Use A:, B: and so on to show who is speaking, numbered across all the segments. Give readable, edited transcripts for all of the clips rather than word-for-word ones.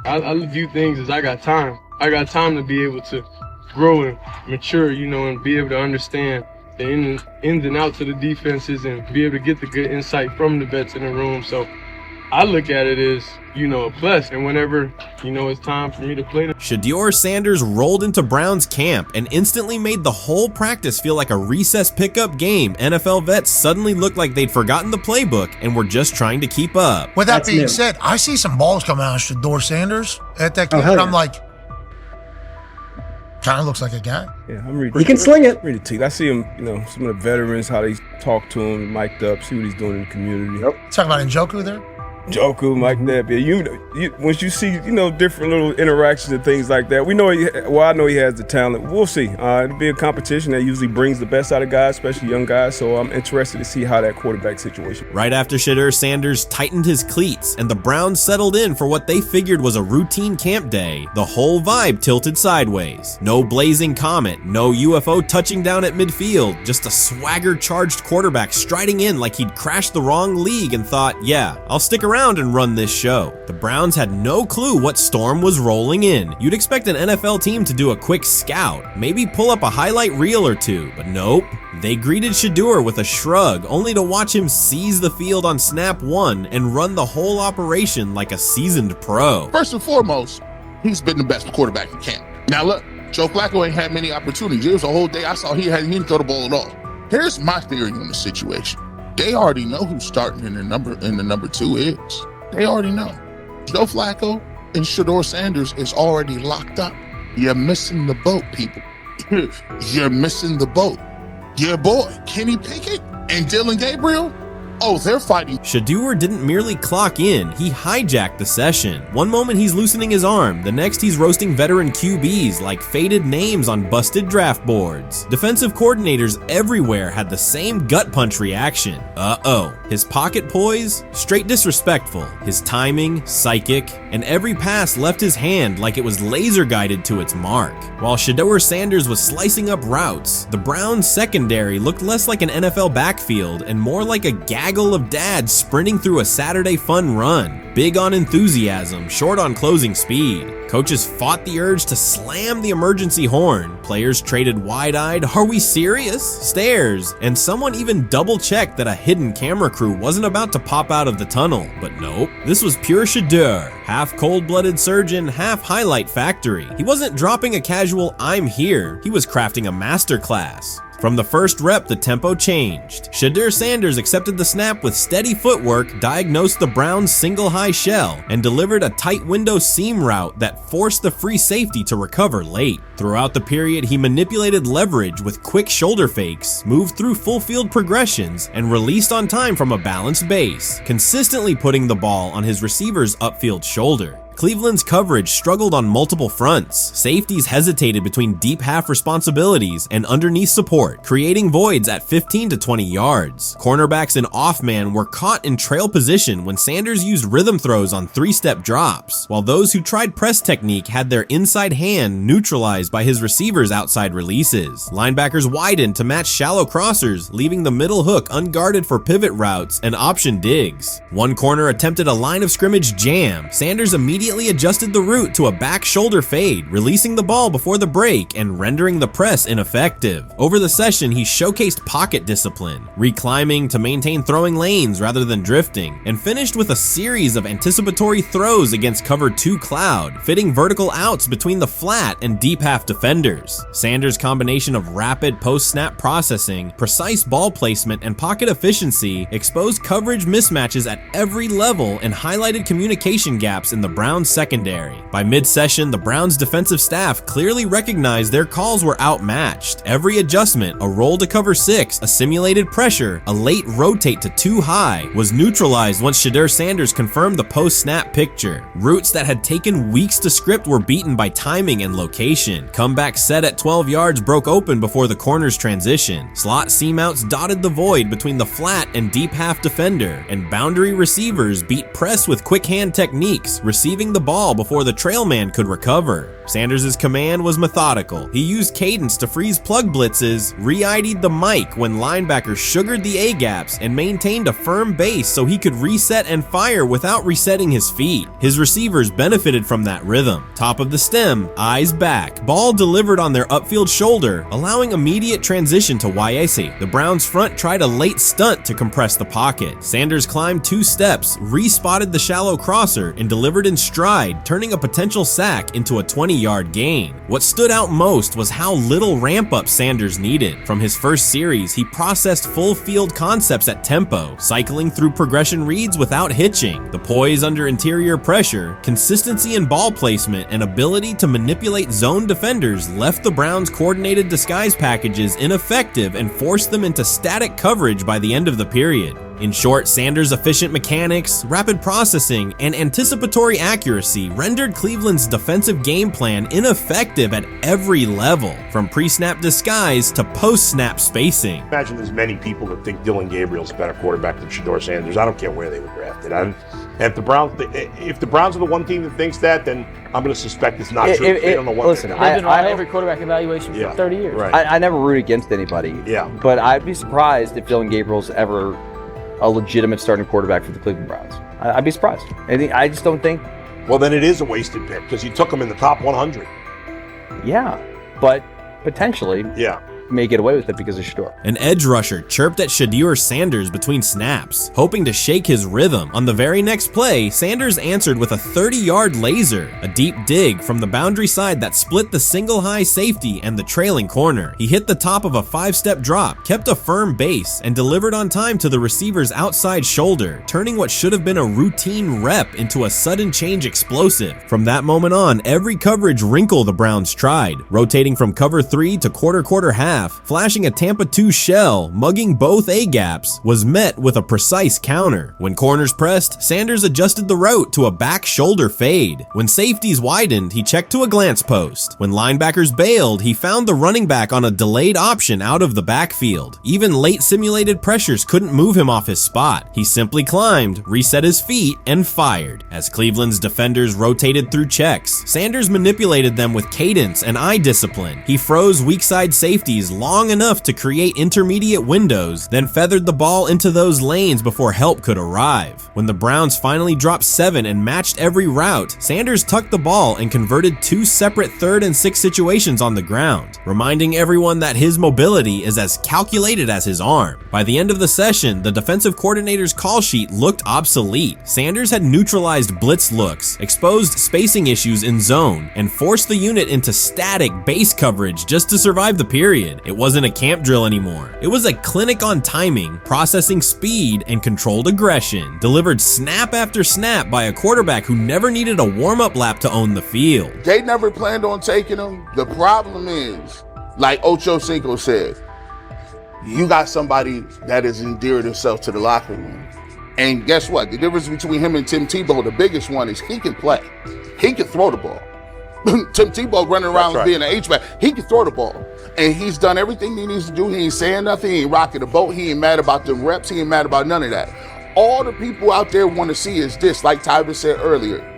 A: I view things as I got time. I got time to be able to grow and mature, and be able to understand the ins and outs of the defenses and be able to get the good insight from the vets in the room. So I look at it as, a plus. And whenever, it's time for me to play.
B: Shedeur Sanders rolled into Browns camp and instantly made the whole practice feel like a recess pickup game. NFL vets suddenly looked like they'd forgotten the playbook and were just trying to keep up.
C: With that being said, I see some balls coming out of Shedeur Sanders at that camp, and I'm like, kind of looks like a guy.
D: Yeah, I'm reading.
E: He can sling it.
D: Read the team. I see him, some of the veterans, how they talk to him, mic'd up, see what he's doing in the community.
E: Yep.
C: Talking about Njoku there?
D: Njoku, Mike Nebb. Yeah, once you see, different little interactions and things like that, I know he has the talent. We'll see. It'll be a competition that usually brings the best out of guys, especially young guys. So I'm interested to see how that quarterback situation.
B: Right after Shedeur Sanders tightened his cleats and the Browns settled in for what they figured was a routine camp day, the whole vibe tilted sideways. No blazing comet, no UFO touching down at midfield, just a swagger-charged quarterback striding in like he'd crashed the wrong league and thought, yeah, I'll stick around and run this show. The Browns had no clue what storm was rolling in. You'd expect an NFL team to do a quick scout, maybe pull up a highlight reel or two, but nope. They greeted Shedeur with a shrug, only to watch him seize the field on snap one and run the whole operation like a seasoned pro.
F: First and foremost, he's been the best quarterback in camp. Now look, Joe Flacco ain't had many opportunities. There was a whole day I saw he didn't throw the ball at all. Here's my theory on the situation. They already know who's starting in the number 2 is. They already know. Joe Flacco and Shedeur Sanders is already locked up. You're missing the boat, people. You're missing the boat. Your boy, Kenny Pickett and Dylan Gabriel, they're fighting.
B: Shedeur didn't merely clock in, he hijacked the session. One moment he's loosening his arm, the next he's roasting veteran QBs like faded names on busted draft boards. Defensive coordinators everywhere had the same gut punch reaction. His pocket poise? Straight disrespectful. His timing? Psychic. And every pass left his hand like it was laser guided to its mark. While Shedeur Sanders was slicing up routes, the Browns secondary looked less like an NFL backfield and more like a gaggle of dads sprinting through a Saturday fun run. Big on enthusiasm, short on closing speed. Coaches fought the urge to slam the emergency horn. Players traded wide-eyed, "Are we serious?" stares, and someone even double-checked that a hidden camera crew wasn't about to pop out of the tunnel. But nope, this was pure Shedeur. Half cold-blooded surgeon, half highlight factory. He wasn't dropping a casual "I'm here," he was crafting a masterclass. From the first rep, the tempo changed. Shedeur Sanders accepted the snap with steady footwork, diagnosed the Browns' single high shell, and delivered a tight window seam route that forced the free safety to recover late. Throughout the period, he manipulated leverage with quick shoulder fakes, moved through full field progressions, and released on time from a balanced base, consistently putting the ball on his receiver's upfield shoulder. Cleveland's coverage struggled on multiple fronts. Safeties hesitated between deep half responsibilities and underneath support, creating voids at 15 to 20 yards. Cornerbacks and off-man were caught in trail position when Sanders used rhythm throws on 3-step drops, while those who tried press technique had their inside hand neutralized by his receivers' outside releases. Linebackers widened to match shallow crossers, leaving the middle hook unguarded for pivot routes and option digs. One corner attempted a line of scrimmage jam. Sanders immediately adjusted the route to a back shoulder fade, releasing the ball before the break and rendering the press ineffective. Over the session, he showcased pocket discipline, reclimbing to maintain throwing lanes rather than drifting, and finished with a series of anticipatory throws against cover 2 cloud, fitting vertical outs between the flat and deep half defenders. Sanders' combination of rapid post-snap processing, precise ball placement, and pocket efficiency exposed coverage mismatches at every level and highlighted communication gaps in the Browns secondary. By mid-session, the Browns defensive staff clearly recognized their calls were outmatched. Every adjustment, a roll to cover 6, a simulated pressure, a late rotate to 2 high, was neutralized once Shedeur Sanders confirmed the post-snap picture. Routes that had taken weeks to script were beaten by timing and location. Comeback set at 12 yards broke open before the corner's transition. Slot seam-outs dotted the void between the flat and deep half defender, and boundary receivers beat press with quick hand techniques, receiving distributing the ball before the trail man could recover. Sanders' command was methodical. He used cadence to freeze plug blitzes, re-ID'd the mic when linebackers sugared the A-gaps, and maintained a firm base so he could reset and fire without resetting his feet. His receivers benefited from that rhythm. Top of the stem, eyes back. Ball delivered on their upfield shoulder, allowing immediate transition to YAC. The Browns front tried a late stunt to compress the pocket. Sanders climbed 2 steps, re-spotted the shallow crosser, and delivered in stride, turning a potential sack into a 20-yard gain. What stood out most was how little ramp-up Sanders needed. From his first series, he processed full field concepts at tempo, cycling through progression reads without hitching. The poise under interior pressure, consistency in ball placement, and ability to manipulate zone defenders left the Browns' coordinated disguise packages ineffective and forced them into static coverage by the end of the period. In short, Sanders' efficient mechanics, rapid processing, and anticipatory accuracy rendered Cleveland's defensive game plan ineffective at every level, from pre-snap disguise to post-snap spacing.
E: Imagine there's many people that think Dylan Gabriel's a better quarterback than Shedeur Sanders. I don't care where they were drafted. If the Browns are the one team that thinks that, then I'm going to suspect it's not true. They don't know what
G: listen,
E: they're
G: I've
E: doing.
G: been on every quarterback evaluation for 30 years.
E: Right.
G: I never root against anybody.
E: Yeah.
G: But I'd be surprised if Dylan Gabriel's ever a legitimate starting quarterback for the Cleveland Browns. I'd be surprised. I just don't think.
E: Well, then it is a wasted pick because you took him in the top 100.
G: Yeah, but potentially.
E: Yeah.
G: May get away with it because of Shedeur.
B: An edge rusher chirped at Shedeur Sanders between snaps, hoping to shake his rhythm. On the very next play, Sanders answered with a 30-yard laser, a deep dig from the boundary side that split the single high safety and the trailing corner. He hit the top of a 5-step drop, kept a firm base, and delivered on time to the receiver's outside shoulder, turning what should have been a routine rep into a sudden change explosive. From that moment on, every coverage wrinkle the Browns tried, rotating from cover 3 to quarter half, flashing a Tampa 2 shell, mugging both A-gaps, was met with a precise counter. When corners pressed, Sanders adjusted the route to a back shoulder fade. When safeties widened, he checked to a glance post. When linebackers bailed, he found the running back on a delayed option out of the backfield. Even late simulated pressures couldn't move him off his spot. He simply climbed, reset his feet, and fired. As Cleveland's defenders rotated through checks, Sanders manipulated them with cadence and eye discipline. He froze weak side safeties long enough to create intermediate windows, then feathered the ball into those lanes before help could arrive. When the Browns finally dropped 7 and matched every route, Sanders tucked the ball and converted 2 separate 3rd and 6 situations on the ground, reminding everyone that his mobility is as calculated as his arm. By the end of the session, the defensive coordinator's call sheet looked obsolete. Sanders had neutralized blitz looks, exposed spacing issues in zone, and forced the unit into static base coverage just to survive the period. It wasn't a camp drill anymore. It was a clinic on timing, processing speed, and controlled aggression, delivered snap after snap by a quarterback who never needed a warm-up lap to own the field.
F: They never planned on taking him. The problem is, like Ocho Cinco said, you got somebody that has endeared himself to the locker room. And guess what? The difference between him and Tim Tebow, the biggest one, is he can play. He can throw the ball. Tim Tebow running around being an H-back. He can throw the ball. And he's done everything he needs to do. He ain't saying nothing. He ain't rocking the boat. He ain't mad about the reps. He ain't mad about none of that. All the people out there want to see is this, like Tyler said earlier.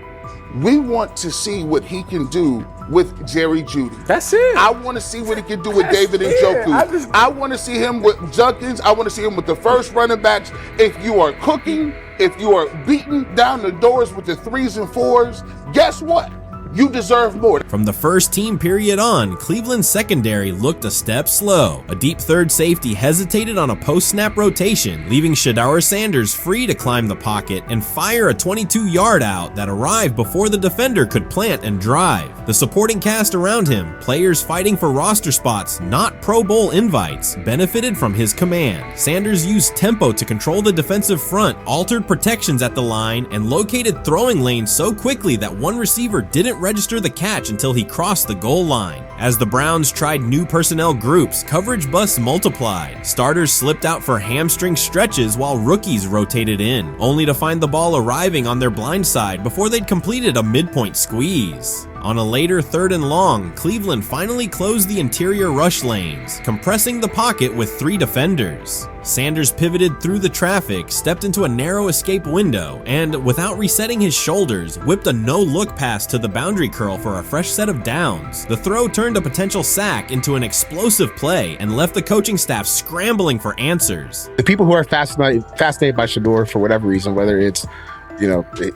F: We want to see what he can do with Jerry Jeudy.
G: That's it.
F: I want to see what he can do with David Njoku. I want to see him with Junkins. I want to see him with the first running backs. If you are cooking, if you are beating down the doors with the 3s and 4s, guess what? You deserve more.
B: From the first team period on, Cleveland's secondary looked a step slow. A deep third safety hesitated on a post-snap rotation, leaving Shedeur Sanders free to climb the pocket and fire a 22-yard out that arrived before the defender could plant and drive. The supporting cast around him, players fighting for roster spots, not Pro Bowl invites, benefited from his command. Sanders used tempo to control the defensive front, altered protections at the line, and located throwing lanes so quickly that one receiver didn't register the catch until he crossed the goal line. As the Browns tried new personnel groups, coverage busts multiplied. Starters slipped out for hamstring stretches while rookies rotated in, only to find the ball arriving on their blind side before they'd completed a midpoint squeeze. On a later 3rd and long, Cleveland finally closed the interior rush lanes, compressing the pocket with 3 defenders. Sanders pivoted through the traffic, stepped into a narrow escape window, and without resetting his shoulders, whipped a no-look pass to the boundary curl for a fresh set of downs. The throw turned a potential sack into an explosive play and left the coaching staff scrambling for answers.
H: The people who are fascinated by Shedeur for whatever reason, whether it's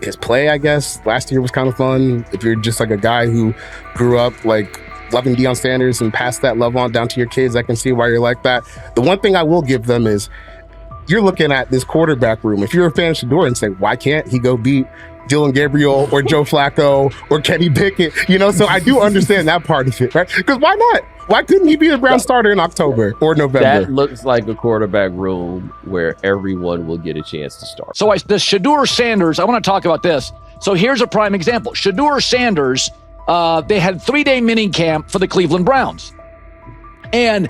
H: his play, I guess, last year was kind of fun. If you're just like a guy who grew up like loving Deion Sanders and passed that love on down to your kids, I can see why you're like that. The one thing I will give them is you're looking at this quarterback room. If you're a fan of Shedeur and say, why can't he go beat Dylan Gabriel or Joe Flacco or Kenny Pickett? So I do understand that part of it, right? Because why not? Why couldn't he be the Brown starter in October or November?
I: That looks like a quarterback room where everyone will get a chance to start.
J: So the Shedeur Sanders, I want to talk about this. So here's a prime example. Shedeur Sanders, they had 3-day mini camp for the Cleveland Browns. And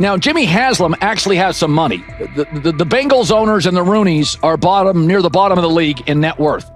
J: now Jimmy Haslam actually has some money. The Bengals owners and the Rooneys are near the bottom of the league in net worth.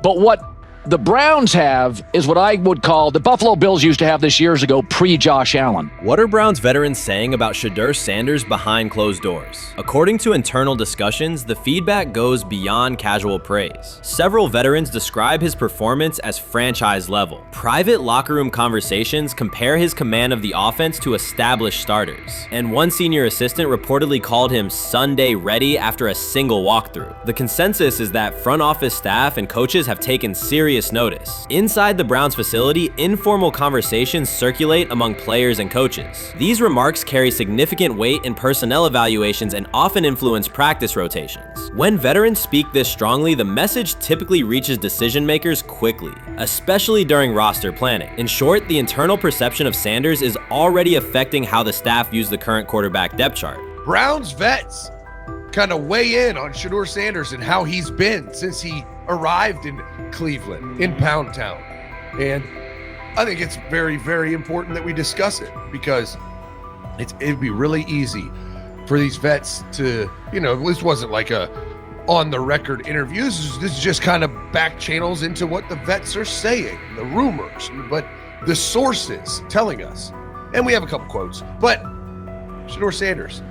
J: But what the Browns have is what I would call the Buffalo Bills used to have this years ago, pre-Josh Allen.
B: What are Browns veterans saying about Shedeur Sanders behind closed doors? According to internal discussions, the feedback goes beyond casual praise. Several veterans describe his performance as franchise level. Private locker room conversations compare his command of the offense to established starters. And one senior assistant reportedly called him Sunday ready after a single walkthrough. The consensus is that front office staff and coaches have taken serious notice. Inside the Browns facility, informal conversations circulate among players and coaches. These remarks carry significant weight in personnel evaluations and often influence practice rotations. When veterans speak this strongly, the message typically reaches decision makers quickly, especially during roster planning. In short, the internal perception of Sanders is already affecting how the staff views the current quarterback depth chart.
K: Browns vets kind of weigh in on Shedeur Sanders and how he's been since he arrived in Cleveland, in Pound Town. And I think it's very, very important that we discuss it, because it'd be really easy for these vets to, this wasn't like a on-the-record interview. This is just kind of back channels into what the vets are saying, the rumors, but the sources telling us. And we have a couple quotes, but Shedeur Sanders,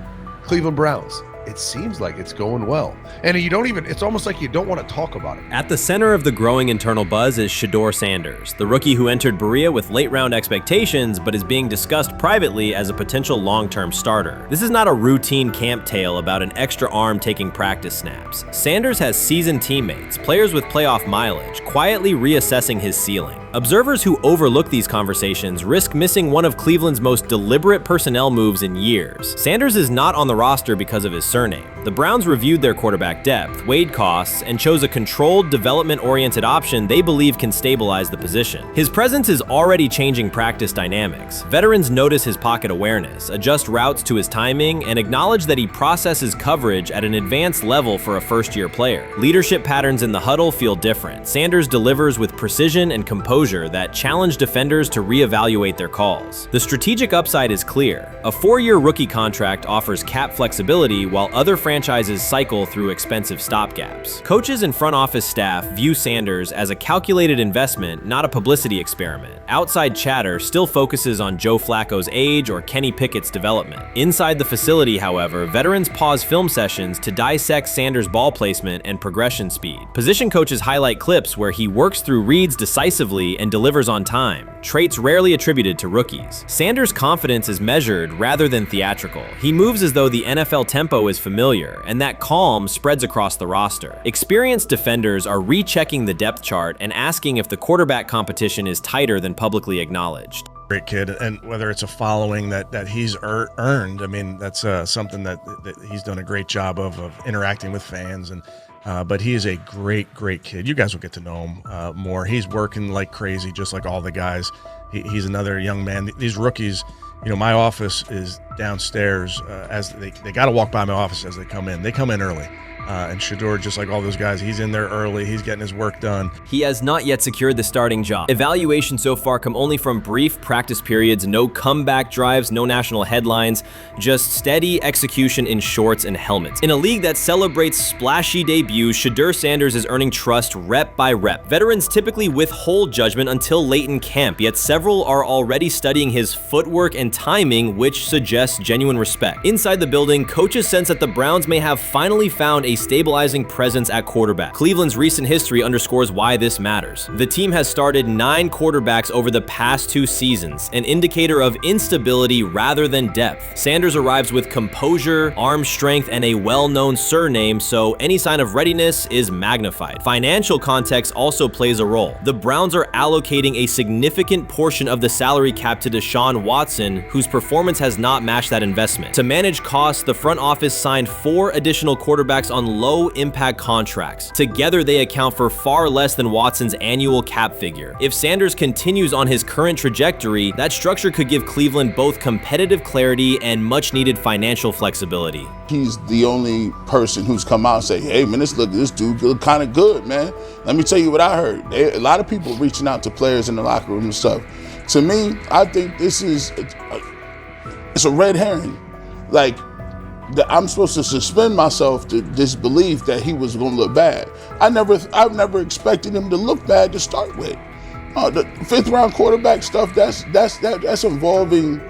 K: Cleveland Browns, it seems like it's going well. And it's almost like you don't want to talk about it.
B: At the center of the growing internal buzz is Shedeur Sanders, the rookie who entered Berea with late-round expectations but is being discussed privately as a potential long-term starter. This is not a routine camp tale about an extra arm taking practice snaps. Sanders has seasoned teammates, players with playoff mileage, quietly reassessing his ceiling. Observers who overlook these conversations risk missing one of Cleveland's most deliberate personnel moves in years. Sanders is not on the roster because of his surname. The Browns reviewed their quarterback depth, weighed costs, and chose a controlled, development-oriented option they believe can stabilize the position. His presence is already changing practice dynamics. Veterans notice his pocket awareness, adjust routes to his timing, and acknowledge that he processes coverage at an advanced level for a first-year player. Leadership patterns in the huddle feel different. Sanders delivers with precision and composure that challenge defenders to reevaluate their calls. The strategic upside is clear. A 4-year rookie contract offers cap flexibility while other franchises cycle through expensive stopgaps. Coaches and front office staff view Sanders as a calculated investment, not a publicity experiment. Outside chatter still focuses on Joe Flacco's age or Kenny Pickett's development. Inside the facility, however, veterans pause film sessions to dissect Sanders' ball placement and progression speed. Position coaches highlight clips where he works through reads decisively and delivers on time, traits rarely attributed to rookies. Sanders' confidence is measured rather than theatrical. He moves as though the NFL tempo is familiar, and that calm spreads across the roster. Experienced defenders are rechecking the depth chart and asking if the quarterback competition is tighter than publicly acknowledged.
L: Great kid, and whether it's a following that he's earned, I mean, that's something that he's done a great job of interacting with fans, and but he is a great kid. You guys will get to know him more. He's working like crazy, just like all the guys. He's another young man. These rookies, my office is downstairs. As they got to walk by my office as they come in. They come in early. And Shedeur, just like all those guys, he's in there early. He's getting his work done.
B: He has not yet secured the starting job. Evaluations so far come only from brief practice periods, no comeback drives, no national headlines, just steady execution in shorts and helmets. In a league that celebrates splashy debuts, Shedeur Sanders is earning trust rep by rep. Veterans typically withhold judgment until late in camp, yet several are already studying his footwork and timing, which suggests genuine respect. Inside the building, coaches sense that the Browns may have finally found a stabilizing presence at quarterback. Cleveland's recent history underscores why this matters. The team has started 9 quarterbacks over the past 2 seasons, an indicator of instability rather than depth. Sanders arrives with composure, arm strength, and a well-known surname, so any sign of readiness is magnified. Financial context also plays a role. The Browns are allocating a significant portion of the salary cap to Deshaun Watson, whose performance has not matched that investment. To manage costs, the front office signed 4 additional quarterbacks on low-impact contracts. Together, they account for far less than Watson's annual cap figure. If Sanders continues on his current trajectory, that structure could give Cleveland both competitive clarity and much-needed financial flexibility.
F: He's the only person who's come out and say, hey, man, this dude look kind of good, man. Let me tell you what I heard. A lot of people reaching out to players in the locker room and stuff. To me, I think this is it's a red herring. Like, I'm supposed to suspend myself to disbelief that he was going to look bad. I've never expected him to look bad to start with. The 5th round quarterback stuff, that's involving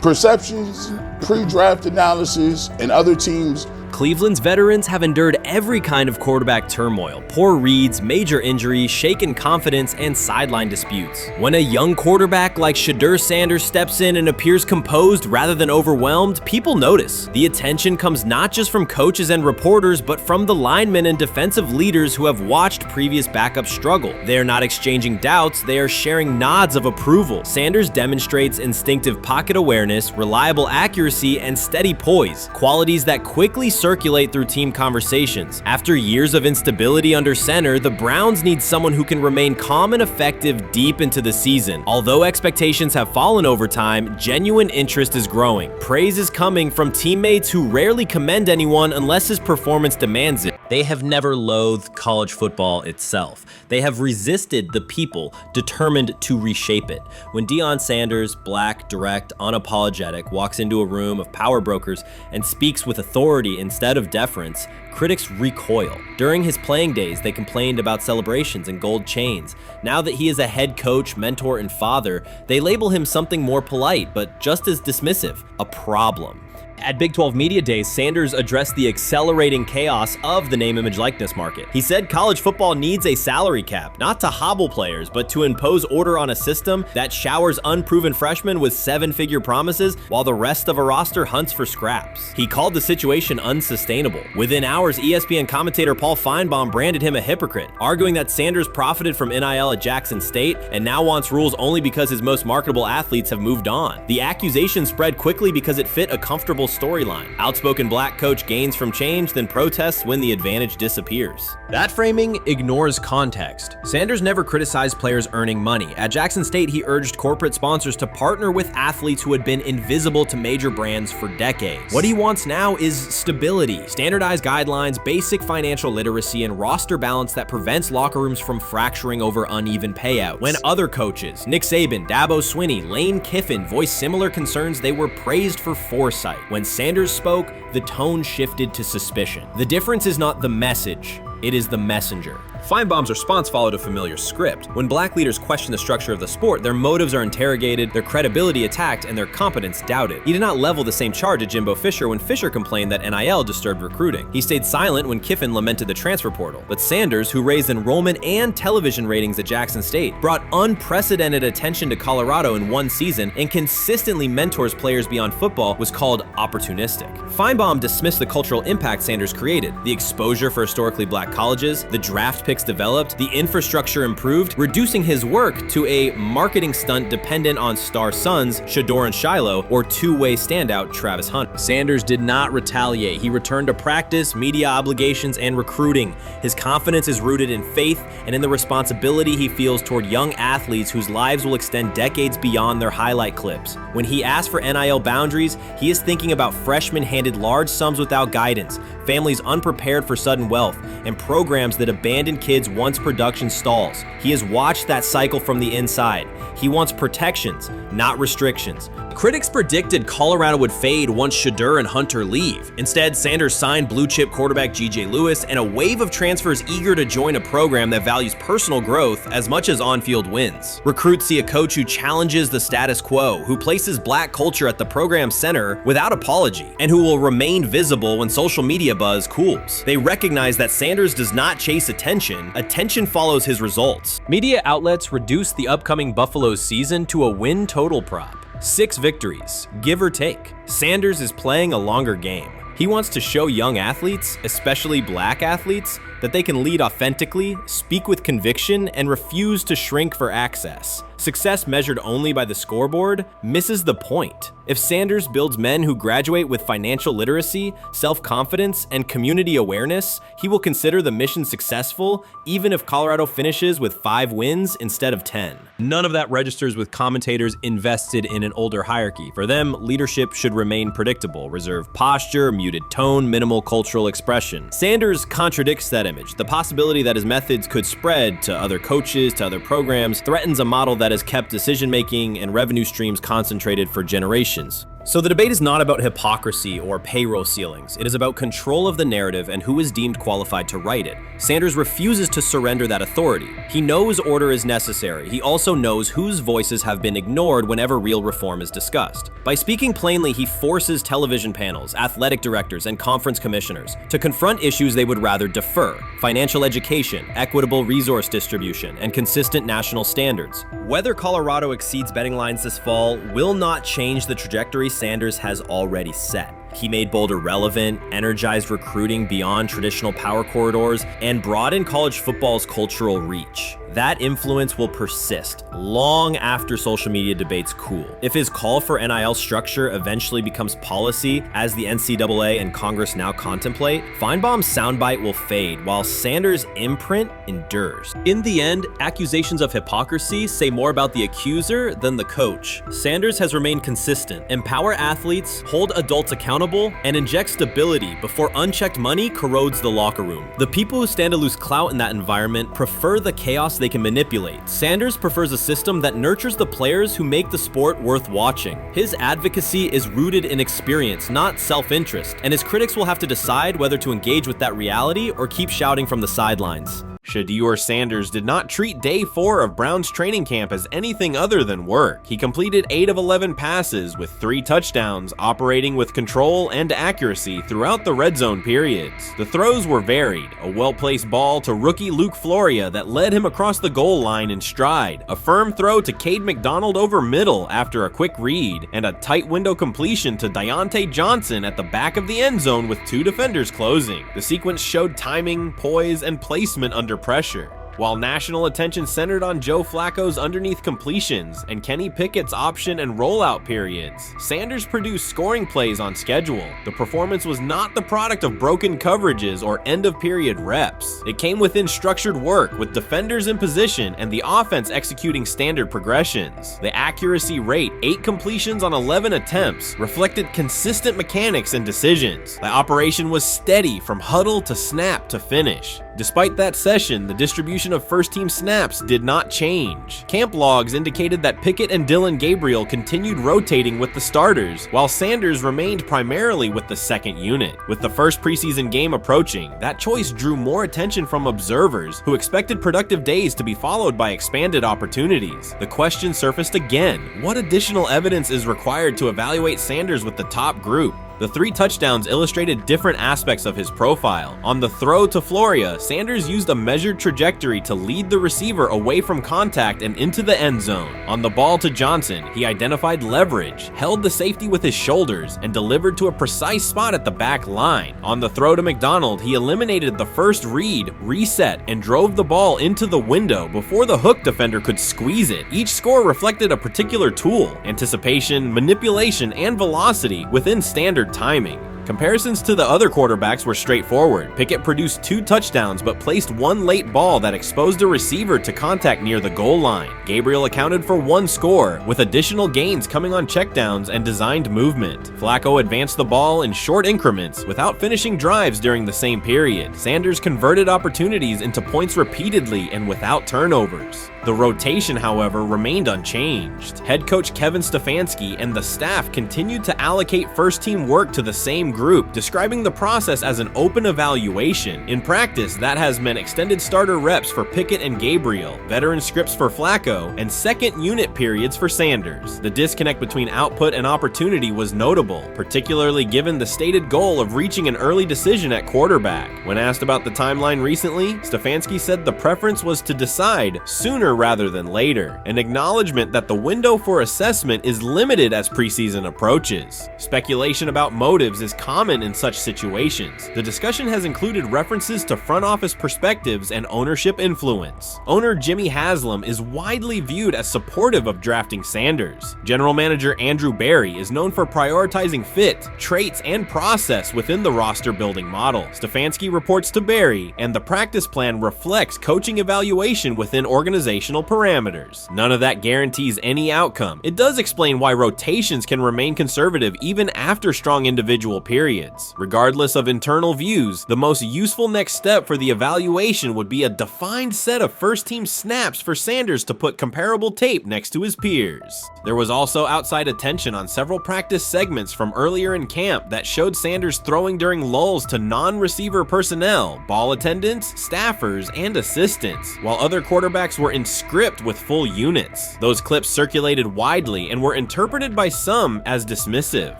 F: perceptions, pre-draft analysis, and other teams.
B: Cleveland's veterans have endured every kind of quarterback turmoil: poor reads, major injuries, shaken confidence, and sideline disputes. When a young quarterback like Shedeur Sanders steps in and appears composed rather than overwhelmed, people notice. The attention comes not just from coaches and reporters, but from the linemen and defensive leaders who have watched previous backups struggle. They are not exchanging doubts, they are sharing nods of approval. Sanders demonstrates instinctive pocket awareness, reliable accuracy, and steady poise, qualities that quickly circulate through team conversations. After years of instability under center, the Browns need someone who can remain calm and effective deep into the season. Although expectations have fallen over time, genuine interest is growing. Praise is coming from teammates who rarely commend anyone unless his performance demands it. They have never loathed college football itself. They have resisted the people determined to reshape it. When Deion Sanders, black, direct, unapologetic, walks into a room of power brokers and speaks with authority instead of deference, critics recoil. During his playing days, they complained about celebrations and gold chains. Now that he is a head coach, mentor, and father, they label him something more polite, but just as dismissive: a problem. At Big 12 Media Days, Sanders addressed the accelerating chaos of the name, image, likeness market. He said college football needs a salary cap, not to hobble players, but to impose order on a system that showers unproven freshmen with 7-figure promises while the rest of a roster hunts for scraps. He called the situation unsustainable. Within hours, ESPN commentator Paul Feinbaum branded him a hypocrite, arguing that Sanders profited from NIL at Jackson State and now wants rules only because his most marketable athletes have moved on. The accusation spread quickly because it fit a comfortable storyline. Outspoken black coach gains from change, then protests when the advantage disappears. That framing ignores context. Sanders never criticized players earning money. At Jackson State, he urged corporate sponsors to partner with athletes who had been invisible to major brands for decades. What he wants now is stability, standardized guidelines, basic financial literacy, and roster balance that prevents locker rooms from fracturing over uneven payouts. When other coaches, Nick Saban, Dabo Swinney, Lane Kiffin, voiced similar concerns, they were praised for foresight. When Sanders spoke, the tone shifted to suspicion. The difference is not the message, it is the messenger. Feinbaum's response followed a familiar script. When black leaders question the structure of the sport, their motives are interrogated, their credibility attacked, and their competence doubted. He did not level the same charge at Jimbo Fisher when Fisher complained that NIL disturbed recruiting. He stayed silent when Kiffin lamented the transfer portal. But Sanders, who raised enrollment and television ratings at Jackson State, brought unprecedented attention to Colorado in one season and consistently mentors players beyond football, was called opportunistic. Feinbaum dismissed the cultural impact Sanders created: the exposure for historically black colleges, the draft pick tactics developed, the infrastructure improved, reducing his work to a marketing stunt dependent on star sons Shedeur and Shiloh or two-way standout Travis Hunter. Sanders did not retaliate. He returned to practice, media obligations, and recruiting. His confidence is rooted in faith and in the responsibility he feels toward young athletes whose lives will extend decades beyond their highlight clips. When he asks for NIL boundaries, he is thinking about freshmen handed large sums without guidance, families unprepared for sudden wealth, and programs that abandon kids once production stalls. He has watched that cycle from the inside. He wants protections, not restrictions. Critics predicted Colorado would fade once Shedeur and Hunter leave. Instead, Sanders signed blue-chip quarterback G.J. Lewis and a wave of transfers eager to join a program that values personal growth as much as on-field wins. Recruits see a coach who challenges the status quo, who places black culture at the program's center without apology, and who will remain visible when social media buzz cools. They recognize that Sanders does not chase attention. Attention follows his results. Media outlets reduced the upcoming Buffaloes season to a win total prop. 6 victories, give or take. Sanders is playing a longer game. He wants to show young athletes, especially black athletes, that they can lead authentically, speak with conviction, and refuse to shrink for access. Success measured only by the scoreboard misses the point. If Sanders builds men who graduate with financial literacy, self-confidence, and community awareness, he will consider the mission successful, even if Colorado finishes with 5 wins instead of 10. None of that registers with commentators invested in an older hierarchy. For them, leadership should remain predictable, reserved posture, muted tone, minimal cultural expression. Sanders contradicts that image. The possibility that his methods could spread to other coaches, to other programs, threatens a model that has kept decision-making and revenue streams concentrated for generations. So the debate is not about hypocrisy or payroll ceilings. It is about control of the narrative and who is deemed qualified to write it. Sanders refuses to surrender that authority. He knows order is necessary. He also knows whose voices have been ignored whenever real reform is discussed. By speaking plainly, he forces television panels, athletic directors, and conference commissioners to confront issues they would rather defer: financial education, equitable resource distribution, and consistent national standards. Whether Colorado exceeds betting lines this fall will not change the trajectory Sanders has already set. He made Boulder relevant, energized recruiting beyond traditional power corridors, and broadened college football's cultural reach. That influence will persist long after social media debates cool. If his call for NIL structure eventually becomes policy, as the NCAA and Congress now contemplate, Feinbaum's soundbite will fade, while Sanders' imprint endures. In the end, accusations of hypocrisy say more about the accuser than the coach. Sanders has remained consistent: empower athletes, hold adults accountable, and inject stability before unchecked money corrodes the locker room. The people who stand to lose clout in that environment prefer the chaos they can manipulate. Sanders prefers a system that nurtures the players who make the sport worth watching. His advocacy is rooted in experience, not self-interest, and his critics will have to decide whether to engage with that reality or keep shouting from the sidelines. Shedeur Sanders did not treat day 4 of Browns training camp as anything other than work. He completed 8 of 11 passes with 3 touchdowns, operating with control and accuracy throughout the red zone periods. The throws were varied: a well-placed ball to rookie Luke Floria that led him across the goal line in stride, a firm throw to Cade McDonald over middle after a quick read, and a tight window completion to Deontay Johnson at the back of the end zone with 2 defenders closing. The sequence showed timing, poise, and placement under pressure. While national attention centered on Joe Flacco's underneath completions and Kenny Pickett's option and rollout periods, Sanders produced scoring plays on schedule. The performance was not the product of broken coverages or end-of-period reps. It came within structured work, with defenders in position and the offense executing standard progressions. The accuracy rate, 8 completions on 11 attempts, reflected consistent mechanics and decisions. The operation was steady from huddle to snap to finish. Despite that session, the distribution of first-team snaps did not change. Camp logs indicated that Pickett and Dillon Gabriel continued rotating with the starters, while Sanders remained primarily with the second unit. With the first preseason game approaching, that choice drew more attention from observers, who expected productive days to be followed by expanded opportunities. The question surfaced again: what additional evidence is required to evaluate Sanders with the top group? The 3 touchdowns illustrated different aspects of his profile. On the throw to Floria, Sanders used a measured trajectory to lead the receiver away from contact and into the end zone. On the ball to Johnson, he identified leverage, held the safety with his shoulders, and delivered to a precise spot at the back line. On the throw to McDonald, he eliminated the first read, reset, and drove the ball into the window before the hook defender could squeeze it. Each score reflected a particular tool: anticipation, manipulation, and velocity within standard timing. Comparisons to the other quarterbacks were straightforward. Pickett produced 2 touchdowns but placed 1 late ball that exposed a receiver to contact near the goal line. Gabriel accounted for 1 score, with additional gains coming on checkdowns and designed movement. Flacco advanced the ball in short increments without finishing drives during the same period. Sanders converted opportunities into points repeatedly and without turnovers. The rotation, however, remained unchanged. Head coach Kevin Stefanski and the staff continued to allocate first-team work to the same group, describing the process as an open evaluation. In practice, that has meant extended starter reps for Pickett and Gabriel, veteran scripts for Flacco, and second unit periods for Sanders. The disconnect between output and opportunity was notable, particularly given the stated goal of reaching an early decision at quarterback. When asked about the timeline recently, Stefanski said the preference was to decide sooner rather than later, an acknowledgement that the window for assessment is limited as preseason approaches. Speculation about motives is common in such situations. The discussion has included references to front office perspectives and ownership influence. Owner Jimmy Haslam is widely viewed as supportive of drafting Sanders. General manager Andrew Berry is known for prioritizing fit, traits, and process within the roster building model. Stefanski reports to Berry, and the practice plan reflects coaching evaluation within organizational parameters. None of that guarantees any outcome. It does explain why rotations can remain conservative even after strong individual periods. Regardless of internal views, the most useful next step for the evaluation would be a defined set of first-team snaps for Sanders to put comparable tape next to his peers. There was also outside attention on several practice segments from earlier in camp that showed Sanders throwing during lulls to non-receiver personnel, ball attendants, staffers, and assistants, while other quarterbacks were in script with full units. Those clips circulated widely and were interpreted by some as dismissive.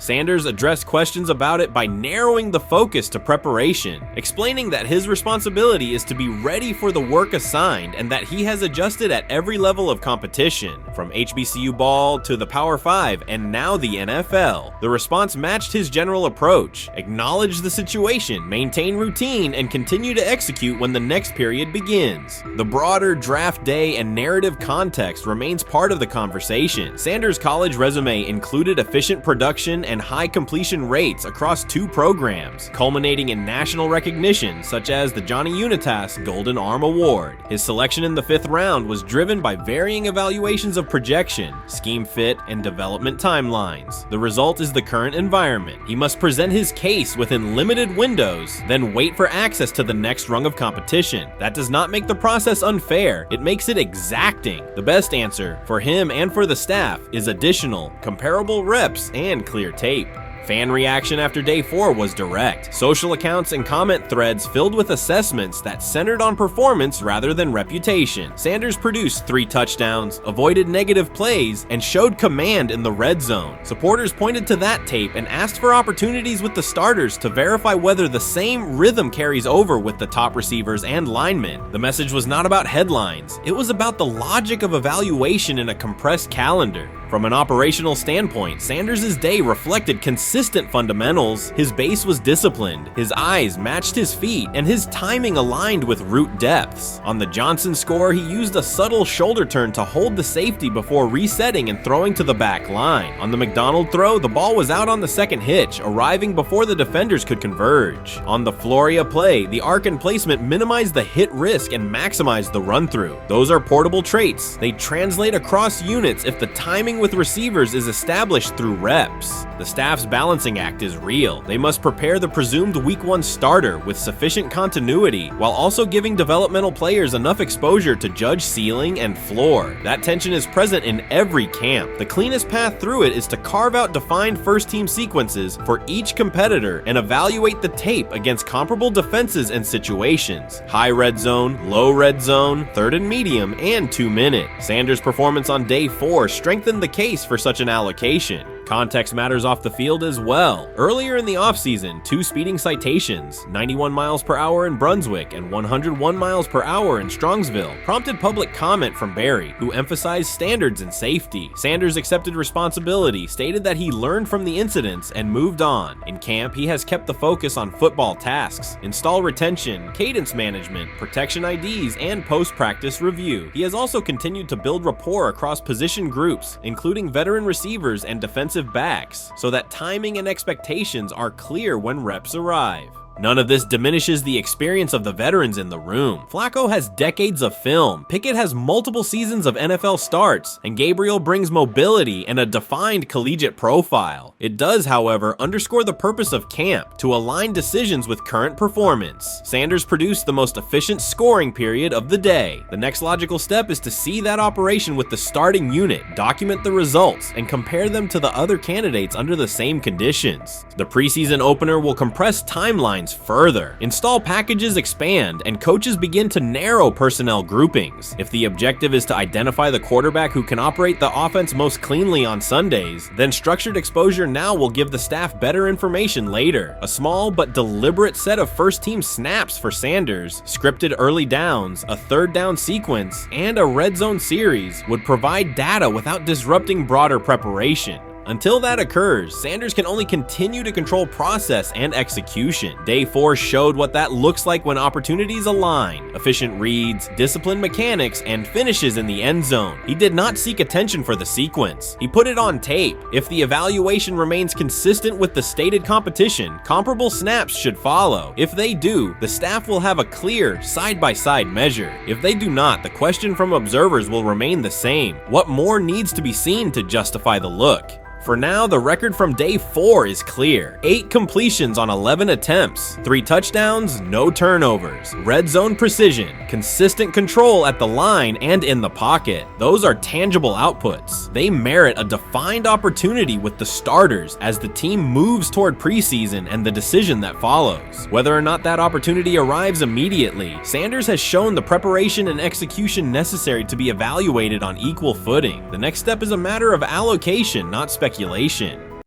B: Sanders addressed questions about it by narrowing the focus to preparation, explaining that his responsibility is to be ready for the work assigned and that he has adjusted at every level of competition, from HBCU ball to the Power 5 and now the NFL. The response matched his general approach: acknowledge the situation, maintain routine, and continue to execute when the next period begins. The broader draft day and narrative context remains part of the conversation. Sanders' college resume included efficient production and high completion rates across 2 programs, culminating in national recognition such as the Johnny Unitas Golden Arm Award. His selection in the 5th round was driven by varying evaluations of projection, scheme fit, and development timelines. The result is the current environment. He must present his case within limited windows, then wait for access to the next rung of competition. That does not make the process unfair, it makes it exacting. The best answer, for him and for the staff, is additional, comparable reps and clear tape. Fan reaction after day 4 was direct. Social accounts and comment threads filled with assessments that centered on performance rather than reputation. Sanders produced 3 touchdowns, avoided negative plays, and showed command in the red zone. Supporters pointed to that tape and asked for opportunities with the starters to verify whether the same rhythm carries over with the top receivers and linemen. The message was not about headlines. It was about the logic of evaluation in a compressed calendar. From an operational standpoint, Sanders' day reflected consistent fundamentals. His base was disciplined, his eyes matched his feet, and his timing aligned with route depths. On the Johnson score, he used a subtle shoulder turn to hold the safety before resetting and throwing to the back line. On the McDonald throw, the ball was out on the second hitch, arriving before the defenders could converge. On the Floria play, the arc and placement minimized the hit risk and maximized the run-through. Those are portable traits. They translate across units if the timing with receivers is established through reps. The staff's balancing act is real. They must prepare the presumed week 1 starter with sufficient continuity while also giving developmental players enough exposure to judge ceiling and floor. That tension is present in every camp. The cleanest path through it is to carve out defined first-team sequences for each competitor and evaluate the tape against comparable defenses and situations: high red zone, low red zone, 3rd and medium, and 2-minute. Sanders' performance on day 4 strengthened the case for such an allocation. Context matters off the field as well. Earlier in the offseason, 2 speeding citations, 91 miles per hour in Brunswick and 101 miles per hour in Strongsville, prompted public comment from Barry, who emphasized standards and safety. Sanders accepted responsibility, stated that he learned from the incidents and moved on. In camp, he has kept the focus on football tasks, install retention, cadence management, protection IDs, and post-practice review. He has also continued to build rapport across position groups, including veteran receivers and defensive backs, so that timing and expectations are clear when reps arrive. None of this diminishes the experience of the veterans in the room. Flacco has decades of film, Pickett has multiple seasons of NFL starts, and Gabriel brings mobility and a defined collegiate profile. It does, however, underscore the purpose of camp, to align decisions with current performance. Sanders produced the most efficient scoring period of the day. The next logical step is to see that operation with the starting unit, document the results, and compare them to the other candidates under the same conditions. The preseason opener will compress timelines further. Install packages expand, and coaches begin to narrow personnel groupings. If the objective is to identify the quarterback who can operate the offense most cleanly on Sundays, then structured exposure now will give the staff better information later. A small but deliberate set of first-team snaps for Sanders, scripted early downs, a third down sequence, and a red zone series would provide data without disrupting broader preparation. Until that occurs, Sanders can only continue to control process and execution. Day 4 showed what that looks like when opportunities align. Efficient reads, disciplined mechanics, and finishes in the end zone. He did not seek attention for the sequence. He put it on tape. If the evaluation remains consistent with the stated competition, comparable snaps should follow. If they do, the staff will have a clear, side-by-side measure. If they do not, the question from observers will remain the same. What more needs to be seen to justify the look? For now, the record from day 4 is clear. 8 completions on 11 attempts, 3 touchdowns, no turnovers, red zone precision, consistent control at the line and in the pocket. Those are tangible outputs. They merit a defined opportunity with the starters as the team moves toward preseason and the decision that follows. Whether or not that opportunity arrives immediately, Sanders has shown the preparation and execution necessary to be evaluated on equal footing. The next step is a matter of allocation, not speculation.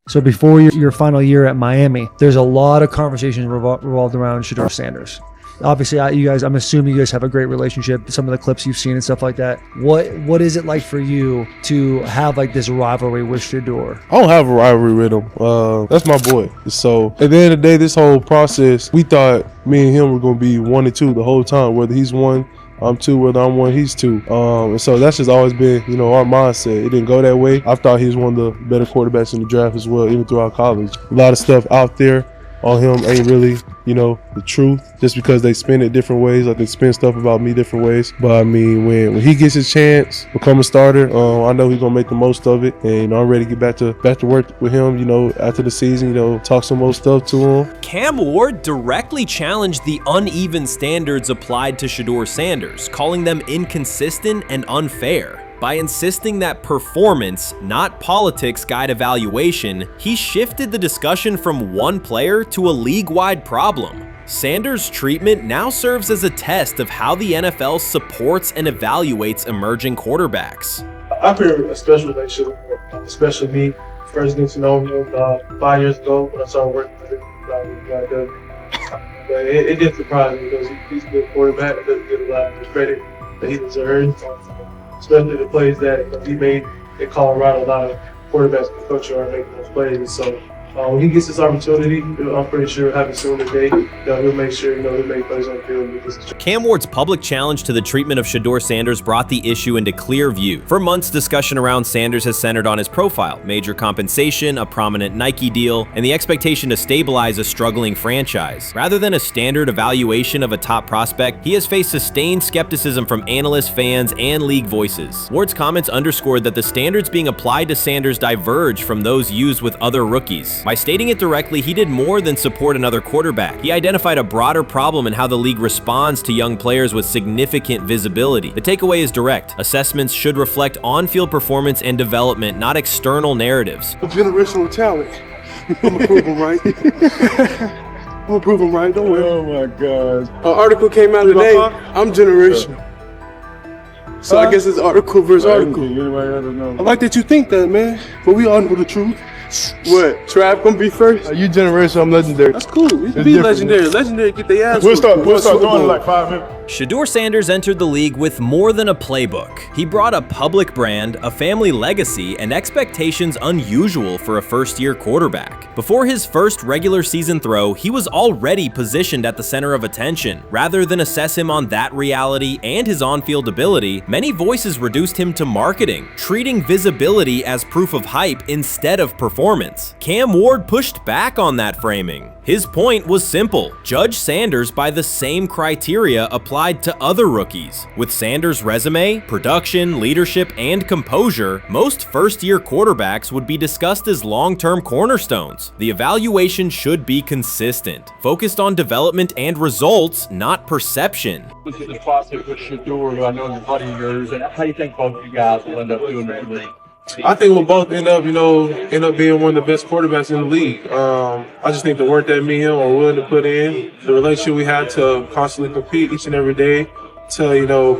M: So before your final year at Miami, there's a lot of conversations revolved around Shedeur Sanders. Obviously, I'm assuming you guys have a great relationship. Some of the clips you've seen and stuff like that. What is it like for you to have like this rivalry with Shedeur?
A: I don't have a rivalry with him. That's my boy. So at the end of the day, this whole process, we thought me and him were going to be 1 and 2 the whole time. Whether he's 1, I'm 2, whether I'm 1, he's 2. And so that's just always been, our mindset. It didn't go that way. I thought he was one of the better quarterbacks in the draft as well, even throughout college. A lot of stuff out there on him ain't really, the truth, just because they spin it different ways. Like they spin stuff about me different ways. But I mean, when he gets his chance, become a starter, I know he's gonna make the most of it. And I'm ready to get back to work with him, after the season, talk some more stuff to him.
B: Cam Ward directly challenged the uneven standards applied to Shedeur Sanders, calling them inconsistent and unfair. By insisting that performance, not politics, guide evaluation, he shifted the discussion from one player to a league-wide problem. Sanders' treatment now serves as a test of how the NFL supports and evaluates emerging quarterbacks.
A: I feel a special relationship with him, especially me. First getting to know him 5 years ago when I started working with him. But it did surprise me because he's a good quarterback. He doesn't get a lot of the credit that he deserves. Especially the plays that he made in Colorado. A lot of quarterbacks and coaches are making those plays. So when he gets this opportunity, I'm pretty sure having soon today, he'll make sure he'll make plays on the field.
B: Cam Ward's public challenge to the treatment of Shedeur Sanders brought the issue into clear view. For months, discussion around Sanders has centered on his profile, major compensation, a prominent Nike deal, and the expectation to stabilize a struggling franchise. Rather than a standard evaluation of a top prospect, he has faced sustained skepticism from analysts, fans, and league voices. Ward's comments underscored that the standards being applied to Sanders diverge from those used with other rookies. By stating it directly, he did more than support another quarterback. He identified a broader problem in how the league responds to young players with significant visibility. The takeaway is direct. Assessments should reflect on-field performance and development, not external narratives.
A: Generational talent. I'm gonna prove him right. I'm gonna prove him right. Don't worry. Oh my God. An article came out today. I'm generational. So I guess it's article versus article. I like that you think that, man. But we all know the truth. What? Trav gonna be first? You generational, I'm legendary.
N: That's cool. You can
A: It's
N: be
A: different.
N: legendary. Legendary, get their ass.
E: We'll start
N: whooped.
E: throwing in like 5 minutes.
B: Shedeur Sanders entered the league with more than a playbook. He brought a public brand, a family legacy, and expectations unusual for a first-year quarterback. Before his first regular season throw, he was already positioned at the center of attention. Rather than assess him on that reality and his on-field ability, many voices reduced him to marketing, treating visibility as proof of hype instead of performance. Cam Ward pushed back on that framing. His point was simple: judge Sanders by the same criteria applied to other rookies. With Sanders' resume, production, leadership, and composure, most first-year quarterbacks would be discussed as long-term cornerstones. The evaluation should be consistent, focused on development and results, not perception.
O: This is a process with Shedeur, who I know is a buddy of yours, and how do you think both of you guys will end up doing the league?
N: I think we'll both end up being one of the best quarterbacks in the league. I just think the work that me and him are willing to put in, the relationship we have to constantly compete each and every day, to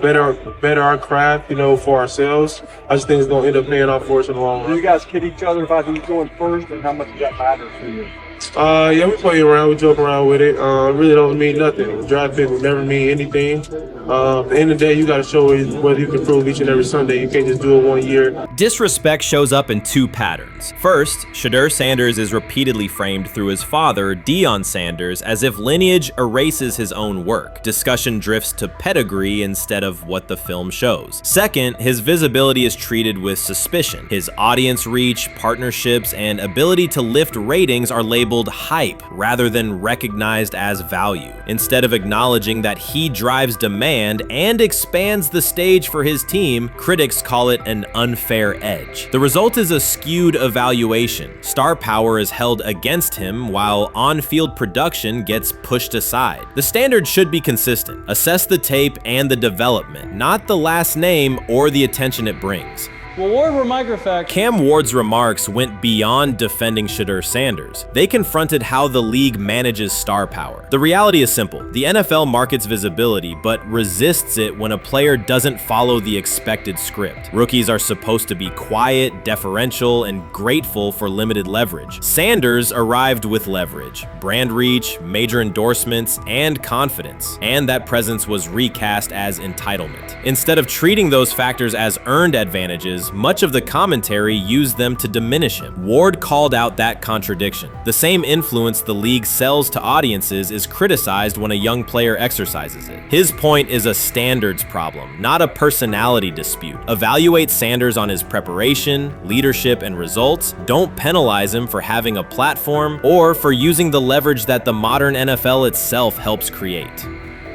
N: better our craft, for ourselves. I just think it's going to end up paying off for us in the long run.
O: Do you guys kid each other about who's going first, and how much does that matter to you?
N: Yeah, we play around, we joke around with it. It really don't mean nothing. Draft pick will never mean anything. At the end of the day, you got to show whether you can prove each and every Sunday. You can't just do it 1 year.
B: Disrespect shows up in two patterns. First, Shedeur Sanders is repeatedly framed through his father, Deion Sanders, as if lineage erases his own work. Discussion drifts to pedigree instead of what the film shows. Second, his visibility is treated with suspicion. His audience reach, partnerships, and ability to lift ratings are labeled hype rather than recognized as value. Instead of acknowledging that he drives demand and expands the stage for his team, critics call it an unfair edge. The result is a skewed evaluation. Star power is held against him while on-field production gets pushed aside. The standard should be consistent. Assess the tape and the development, not the last name or the attention it brings.
P: Well, Ward were microfacts.
B: Cam Ward's remarks went beyond defending Shedeur Sanders. They confronted how the league manages star power. The reality is simple. The NFL markets visibility, but resists it when a player doesn't follow the expected script. Rookies are supposed to be quiet, deferential, and grateful for limited leverage. Sanders arrived with leverage, brand reach, major endorsements, and confidence. And that presence was recast as entitlement. Instead of treating those factors as earned advantages, much of the commentary used them to diminish him. Ward called out that contradiction. The same influence the league sells to audiences is criticized when a young player exercises it. His point is a standards problem, not a personality dispute. Evaluate Sanders on his preparation, leadership, and results. Don't penalize him for having a platform or for using the leverage that the modern NFL itself helps create.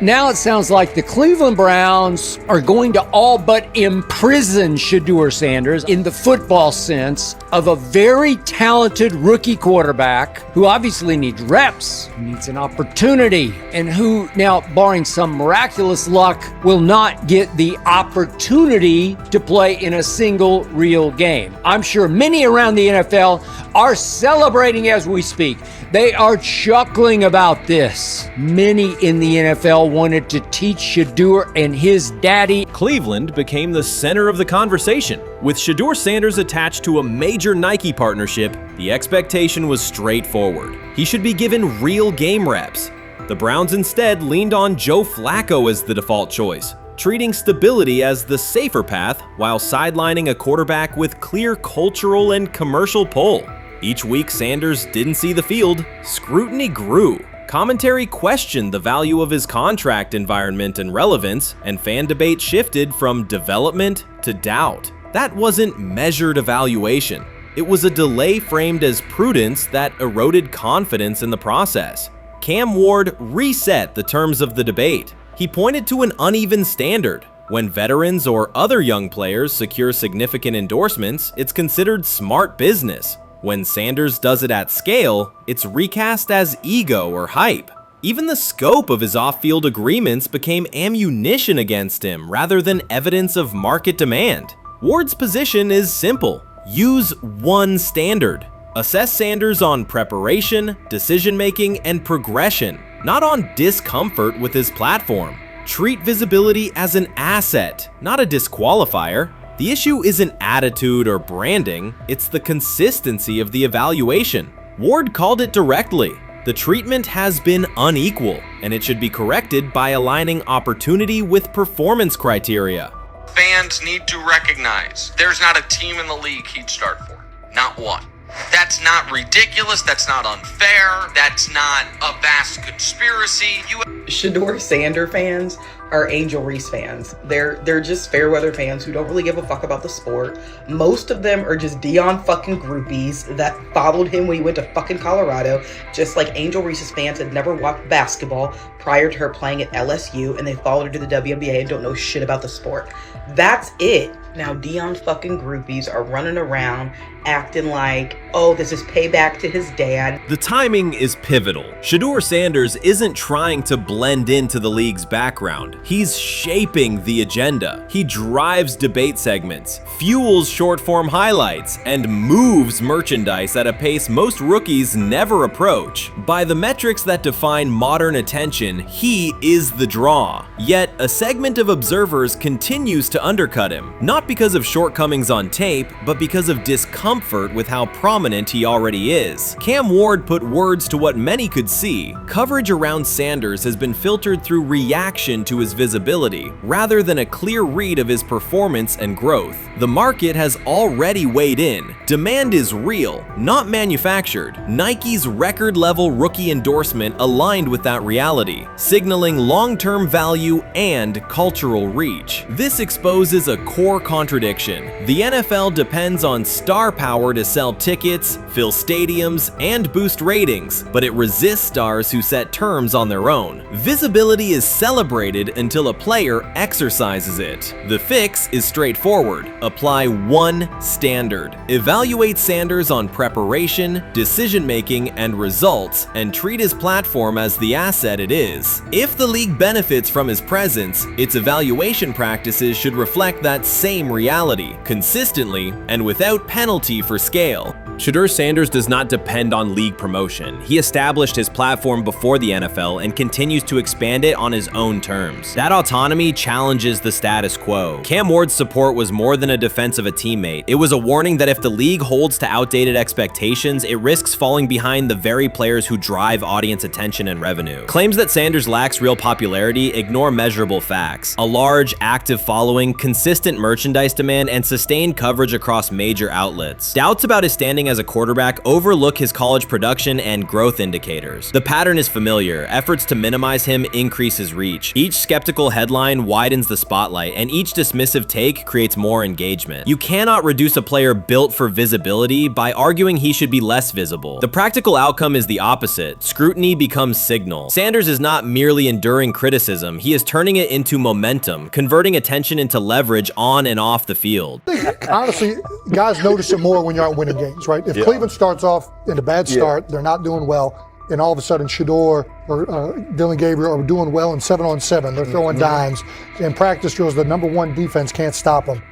Q: Now it sounds like the Cleveland Browns are going to all but imprison Shedeur Sanders in the football sense of a very talented rookie quarterback who obviously needs reps, needs an opportunity, and who now, barring some miraculous luck, will not get the opportunity to play in a single real game. I'm sure many around the NFL are celebrating as we speak. They are chuckling about this. Many in the NFL wanted to teach Shedeur and his daddy.
B: Cleveland became the center of the conversation. With Shedeur Sanders attached to a major Nike partnership, the expectation was straightforward. He should be given real game reps. The Browns instead leaned on Joe Flacco as the default choice, treating stability as the safer path while sidelining a quarterback with clear cultural and commercial pull. Each week Sanders didn't see the field, scrutiny grew. Commentary questioned the value of his contract environment and relevance, and fan debate shifted from development to doubt. That wasn't measured evaluation. It was a delay framed as prudence that eroded confidence in the process. Cam Ward reset the terms of the debate. He pointed to an uneven standard. When veterans or other young players secure significant endorsements, it's considered smart business. When Sanders does it at scale, it's recast as ego or hype. Even the scope of his off-field agreements became ammunition against him rather than evidence of market demand. Ward's position is simple. Use one standard. Assess Sanders on preparation, decision-making, and progression, not on discomfort with his platform. Treat visibility as an asset, not a disqualifier. The issue isn't attitude or branding, it's the consistency of the evaluation. Ward called it directly. The treatment has been unequal, and it should be corrected by aligning opportunity with performance criteria.
P: Fans need to recognize there's not a team in the league he'd start for. Not one. That's not ridiculous. That's not unfair. That's not a vast conspiracy.
R: Shedeur Sander fans are Angel Reese fans. They're just fair weather fans who don't really give a fuck about the sport. Most of them are just Dion fucking groupies that followed him when he went to fucking Colorado, just like Angel Reese's fans had never watched basketball prior to her playing at LSU, and they followed her to the WNBA and don't know shit about the sport. That's it. Now Dion fucking groupies are running around acting like, oh, this is payback to his dad.
B: The timing is pivotal. Shedeur Sanders isn't trying to blend into the league's background. He's shaping the agenda. He drives debate segments, fuels short-form highlights, and moves merchandise at a pace most rookies never approach. By the metrics that define modern attention, he is the draw. Yet, a segment of observers continues to undercut him, not because of shortcomings on tape, but because of discomfort with how prominent he already is. Cam Ward put words to what many could see. Coverage around Sanders has been filtered through reaction to his visibility, rather than a clear read of his performance and growth. The market has already weighed in. Demand is real, not manufactured. Nike's record-level rookie endorsement aligned with that reality, signaling long-term value and cultural reach. This exposes a core contradiction. The NFL depends on star power to sell tickets, fill stadiums, and boost ratings, but it resists stars who set terms on their own. Visibility is celebrated until a player exercises it. The fix is straightforward. Apply one standard. Evaluate Sanders on preparation, decision-making, and results, and treat his platform as the asset it is. If the league benefits from his presence, its evaluation practices should reflect that same reality, consistently and without penalty for scale. Shedeur Sanders does not depend on league promotion. He established his platform before the NFL and continues to expand it on his own terms. That autonomy challenges the status quo. Cam Ward's support was more than a defense of a teammate. It was a warning that if the league holds to outdated expectations, it risks falling behind the very players who drive audience attention and revenue. Claims that Sanders lacks real popularity ignore measurable facts. A large, active following, consistent merchandise demand, and sustained coverage across major outlets. Doubts about his standing as a quarterback overlook his college production and growth indicators. The pattern is familiar. Efforts to minimize him increase his reach. Each skeptical headline widens the spotlight, and each dismissive take creates more engagement. You cannot reduce a player built for visibility by arguing he should be less visible. The practical outcome is the opposite. Scrutiny becomes signal. Sanders is not merely enduring criticism, he is turning it into momentum, converting attention into leverage on and off the field.
S: Honestly, guys notice it more when you're out winning games, right? If Cleveland starts off in a bad start, they're not doing well, and all of a sudden Shedeur or Dillon Gabriel are doing well in 7-on-7, they're throwing dimes, and practice drills, the number one defense can't stop them.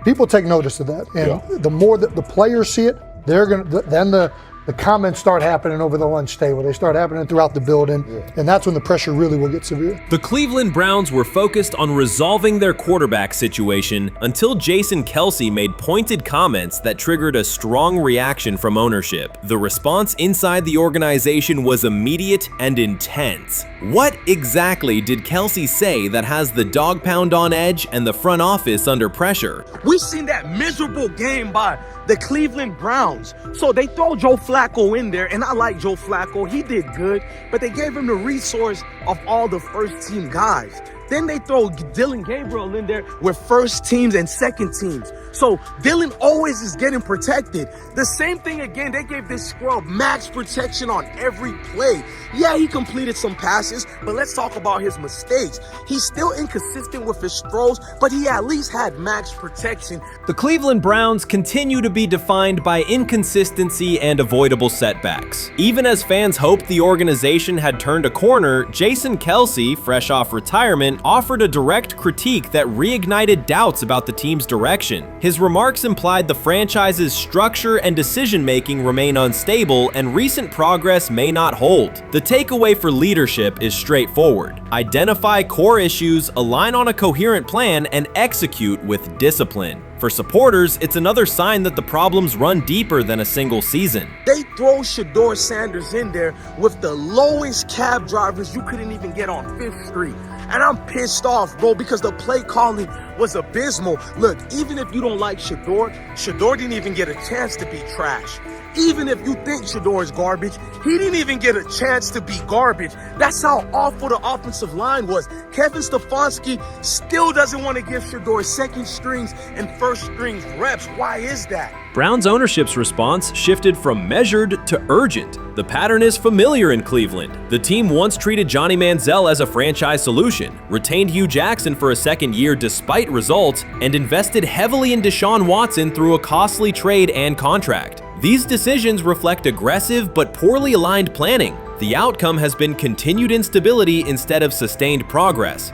S: People take notice of that, and the more that the players see it, they're gonna then the comments start happening over the lunch table. They start happening throughout the building, and that's when the pressure really will get severe.
B: The Cleveland Browns were focused on resolving their quarterback situation until Jason Kelce made pointed comments that triggered a strong reaction from ownership. The response inside the organization was immediate and intense. What exactly did Kelce say that has the dog pound on edge and the front office under pressure?
T: We've seen that miserable game by the Cleveland Browns. So they throw Joe Flacco in there, and I like Joe Flacco. He did good, but they gave him the resource of all the first-team guys. Then they throw Dillon Gabriel in there with first teams and second teams. So Dillon always is getting protected. The same thing again, they gave this scrub max protection on every play. Yeah, he completed some passes, but let's talk about his mistakes. He's still inconsistent with his throws, but he at least had max protection.
B: The Cleveland Browns continue to be defined by inconsistency and avoidable setbacks. Even as fans hoped the organization had turned a corner, Jason Kelce, fresh off retirement, offered a direct critique that reignited doubts about the team's direction. His remarks implied the franchise's structure and decision-making remain unstable and recent progress may not hold. The takeaway for leadership is straightforward. Identify core issues, align on a coherent plan, and execute with discipline. For supporters, it's another sign that the problems run deeper than a single season.
T: They throw Shedeur Sanders in there with the lowest cab drivers you couldn't even get on 5th Street. And I'm pissed off, bro, because the play calling was abysmal. Look, even if you don't like Shedeur didn't even get a chance to be trash. Even if you think Shedeur is garbage, he didn't even get a chance to be garbage. That's how awful the offensive line was. Kevin Stefanski still doesn't want to give Shedeur second strings and first strings reps. Why is that?
B: Browns ownership's response shifted from measured to urgent. The pattern is familiar in Cleveland. The team once treated Johnny Manziel as a franchise solution, retained Hugh Jackson for a second year despite results, and invested heavily in Deshaun Watson through a costly trade and contract. These decisions reflect aggressive but poorly aligned planning. The outcome has been continued instability instead of sustained progress.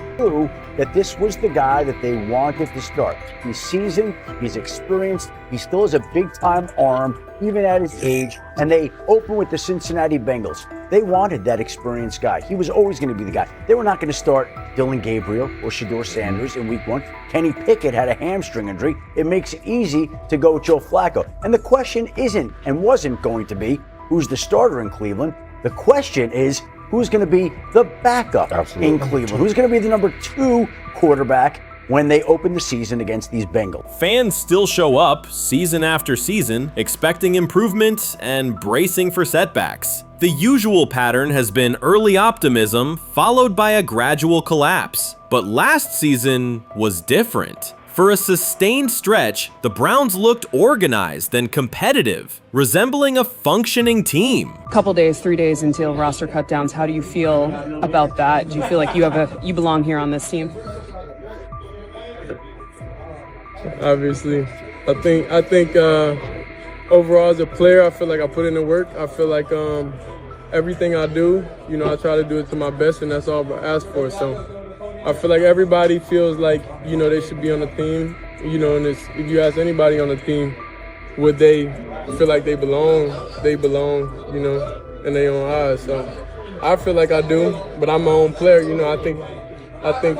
U: That this was the guy that they wanted to start. He's seasoned, he's experienced, he still has a big-time arm, even at his age, and they open with the Cincinnati Bengals. They wanted that experienced guy. He was always going to be the guy. They were not going to start Dillon Gabriel or Shedeur Sanders in week 1. Kenny Pickett had a hamstring injury. It makes it easy to go with Joe Flacco. And the question isn't and wasn't going to be who's the starter in Cleveland. The question is, who's going to be the backup in Cleveland? Who's going to be the number 2 quarterback when they open the season against these Bengals?
B: Fans still show up season after season, expecting improvement and bracing for setbacks. The usual pattern has been early optimism followed by a gradual collapse. But last season was different. For a sustained stretch, the Browns looked organized and competitive, resembling a functioning team.
V: Couple days, 3 days until roster cutdowns, how do you feel about that? Do you feel like you belong here on this team?
A: Obviously, I think overall as a player, I feel like I put in the work. I feel like everything I do, I try to do it to my best, and that's all I ask for. So I feel like everybody feels like, they should be on the team, and if you ask anybody on the team, would they feel like they belong, in their own eyes. So I feel like I do, but I'm my own player, I think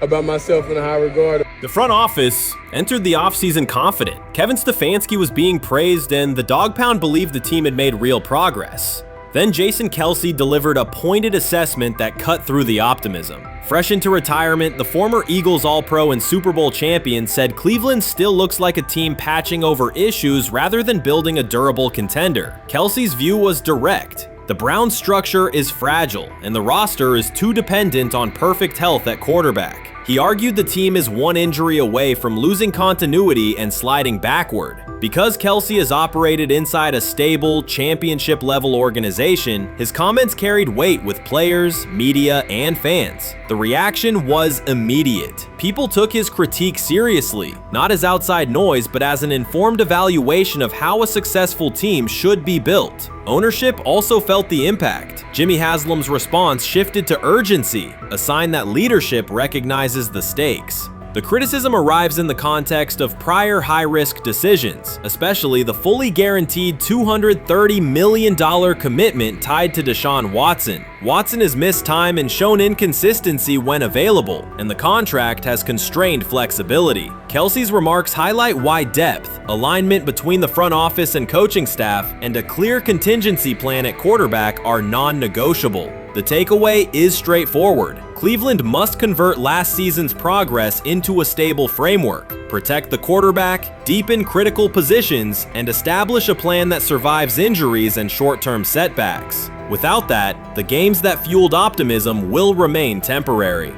A: about myself in a high regard.
B: The front office entered the offseason confident. Kevin Stefanski was being praised, and the Dog Pound believed the team had made real progress. Then Jason Kelce delivered a pointed assessment that cut through the optimism. Fresh into retirement, the former Eagles All-Pro and Super Bowl champion said Cleveland still looks like a team patching over issues rather than building a durable contender. Kelce's view was direct. The Browns' structure is fragile, and the roster is too dependent on perfect health at quarterback. He argued the team is one injury away from losing continuity and sliding backward. Because Kelce has operated inside a stable, championship-level organization, his comments carried weight with players, media, and fans. The reaction was immediate. People took his critique seriously, not as outside noise, but as an informed evaluation of how a successful team should be built. Ownership also felt the impact. Jimmy Haslam's response shifted to urgency, a sign that leadership recognizes the stakes. The criticism arrives in the context of prior high-risk decisions, especially the fully guaranteed $230 million commitment tied to Deshaun Watson. Watson has missed time and shown inconsistency when available, and the contract has constrained flexibility. Kelce's remarks highlight why depth, alignment between the front office and coaching staff, and a clear contingency plan at quarterback are non-negotiable. The takeaway is straightforward. Cleveland must convert last season's progress into a stable framework, protect the quarterback, deepen critical positions, and establish a plan that survives injuries and short-term setbacks. Without that, the games that fueled optimism will remain temporary.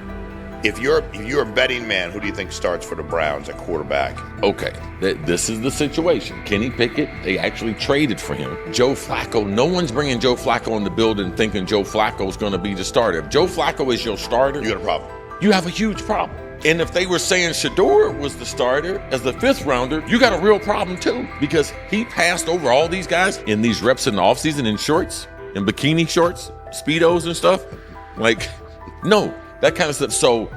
W: If you're a betting man, who do you think starts for the Browns at quarterback?
X: Okay, this is the situation. Kenny Pickett, they actually traded for him. Joe Flacco, no one's bringing Joe Flacco in the building thinking Joe Flacco's going to be the starter. If Joe Flacco is your starter,
W: you got a problem.
X: You have a huge problem. And if they were saying Shedeur was the starter as the 5th rounder, you got a real problem too, because he passed over all these guys in these reps in the offseason in shorts, in bikini shorts, Speedos and stuff. Like, no. That kind of stuff. So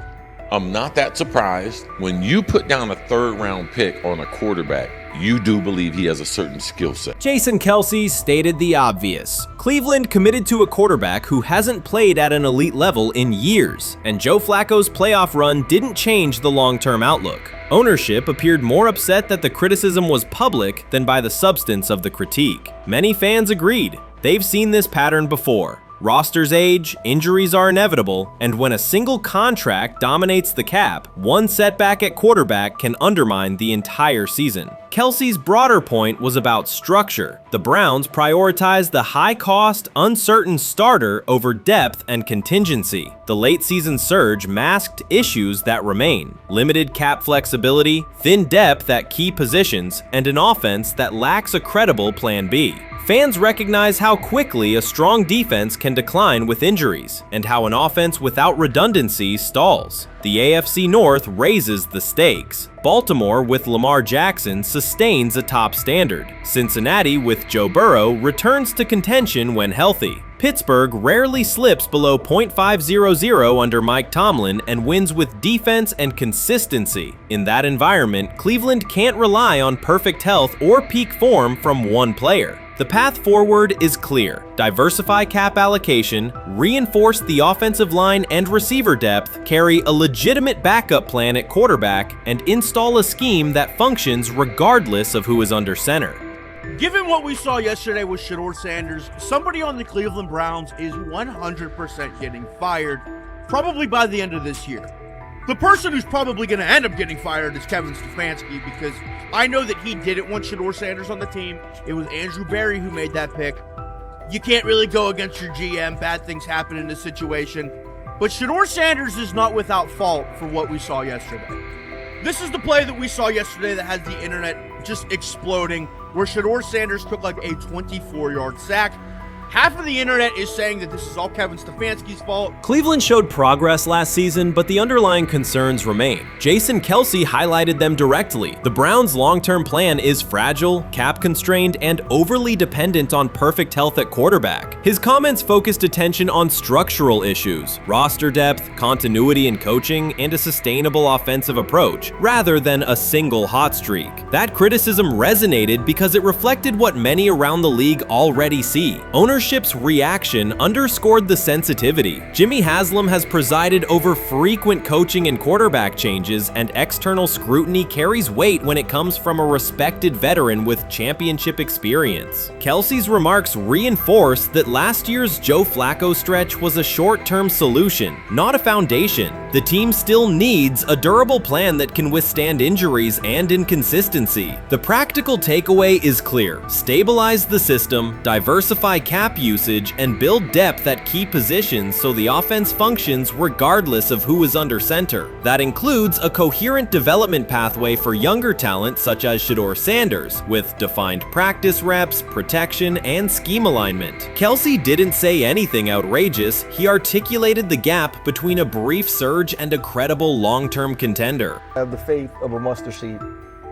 X: I'm not that surprised. When you put down a 3rd round pick on a quarterback, you do believe he has a certain skill set.
B: Jason Kelce stated the obvious. Cleveland committed to a quarterback who hasn't played at an elite level in years, and Joe Flacco's playoff run didn't change the long-term outlook. Ownership appeared more upset that the criticism was public than by the substance of the critique. Many fans agreed. They've seen this pattern before. Rosters age, injuries are inevitable, and when a single contract dominates the cap, one setback at quarterback can undermine the entire season. Kelce's broader point was about structure. The Browns prioritized the high-cost, uncertain starter over depth and contingency. The late-season surge masked issues that remain: limited cap flexibility, thin depth at key positions, and an offense that lacks a credible plan B. Fans recognize how quickly a strong defense can decline with injuries, and how an offense without redundancy stalls. The AFC North raises the stakes. Baltimore with Lamar Jackson sustains a top standard. Cincinnati with Joe Burrow returns to contention when healthy. Pittsburgh rarely slips below .500 under Mike Tomlin and wins with defense and consistency. In that environment, Cleveland can't rely on perfect health or peak form from one player. The path forward is clear. Diversify cap allocation, reinforce the offensive line and receiver depth, carry a legitimate backup plan at quarterback, and install a scheme that functions regardless of who is under center.
C: Given what we saw yesterday with Shedeur Sanders, somebody on the Cleveland Browns is 100% getting fired, probably by the end of this year. The person who's probably going to end up getting fired is Kevin Stefanski, because I know that he didn't want Shedeur Sanders on the team. It was Andrew Berry who made that pick. You can't really go against your GM. Bad things happen in this situation. But Shedeur Sanders is not without fault for what we saw yesterday. This is the play that we saw yesterday that has the internet just exploding, where Shedeur Sanders took like a 24-yard sack. Half of the internet is saying that this is all Kevin Stefanski's fault.
B: Cleveland showed progress last season, but the underlying concerns remain. Jason Kelce highlighted them directly. The Browns' long-term plan is fragile, cap-constrained, and overly dependent on perfect health at quarterback. His comments focused attention on structural issues, roster depth, continuity in coaching, and a sustainable offensive approach, rather than a single hot streak. That criticism resonated because it reflected what many around the league already see. Ownership's reaction underscored the sensitivity. Jimmy Haslam has presided over frequent coaching and quarterback changes, and external scrutiny carries weight when it comes from a respected veteran with championship experience. Kelce's remarks reinforce that last year's Joe Flacco stretch was a short-term solution, not a foundation. The team still needs a durable plan that can withstand injuries and inconsistency. The practical takeaway is clear: stabilize the system, diversify cap usage, and build depth at key positions so the offense functions regardless of who is under center. That includes a coherent development pathway for younger talent such as Shedeur Sanders, with defined practice reps, protection, and scheme alignment. Kelce didn't say anything outrageous. He articulated the gap between a brief surge and a credible long-term contender.
D: I have the faith of a mustard seed.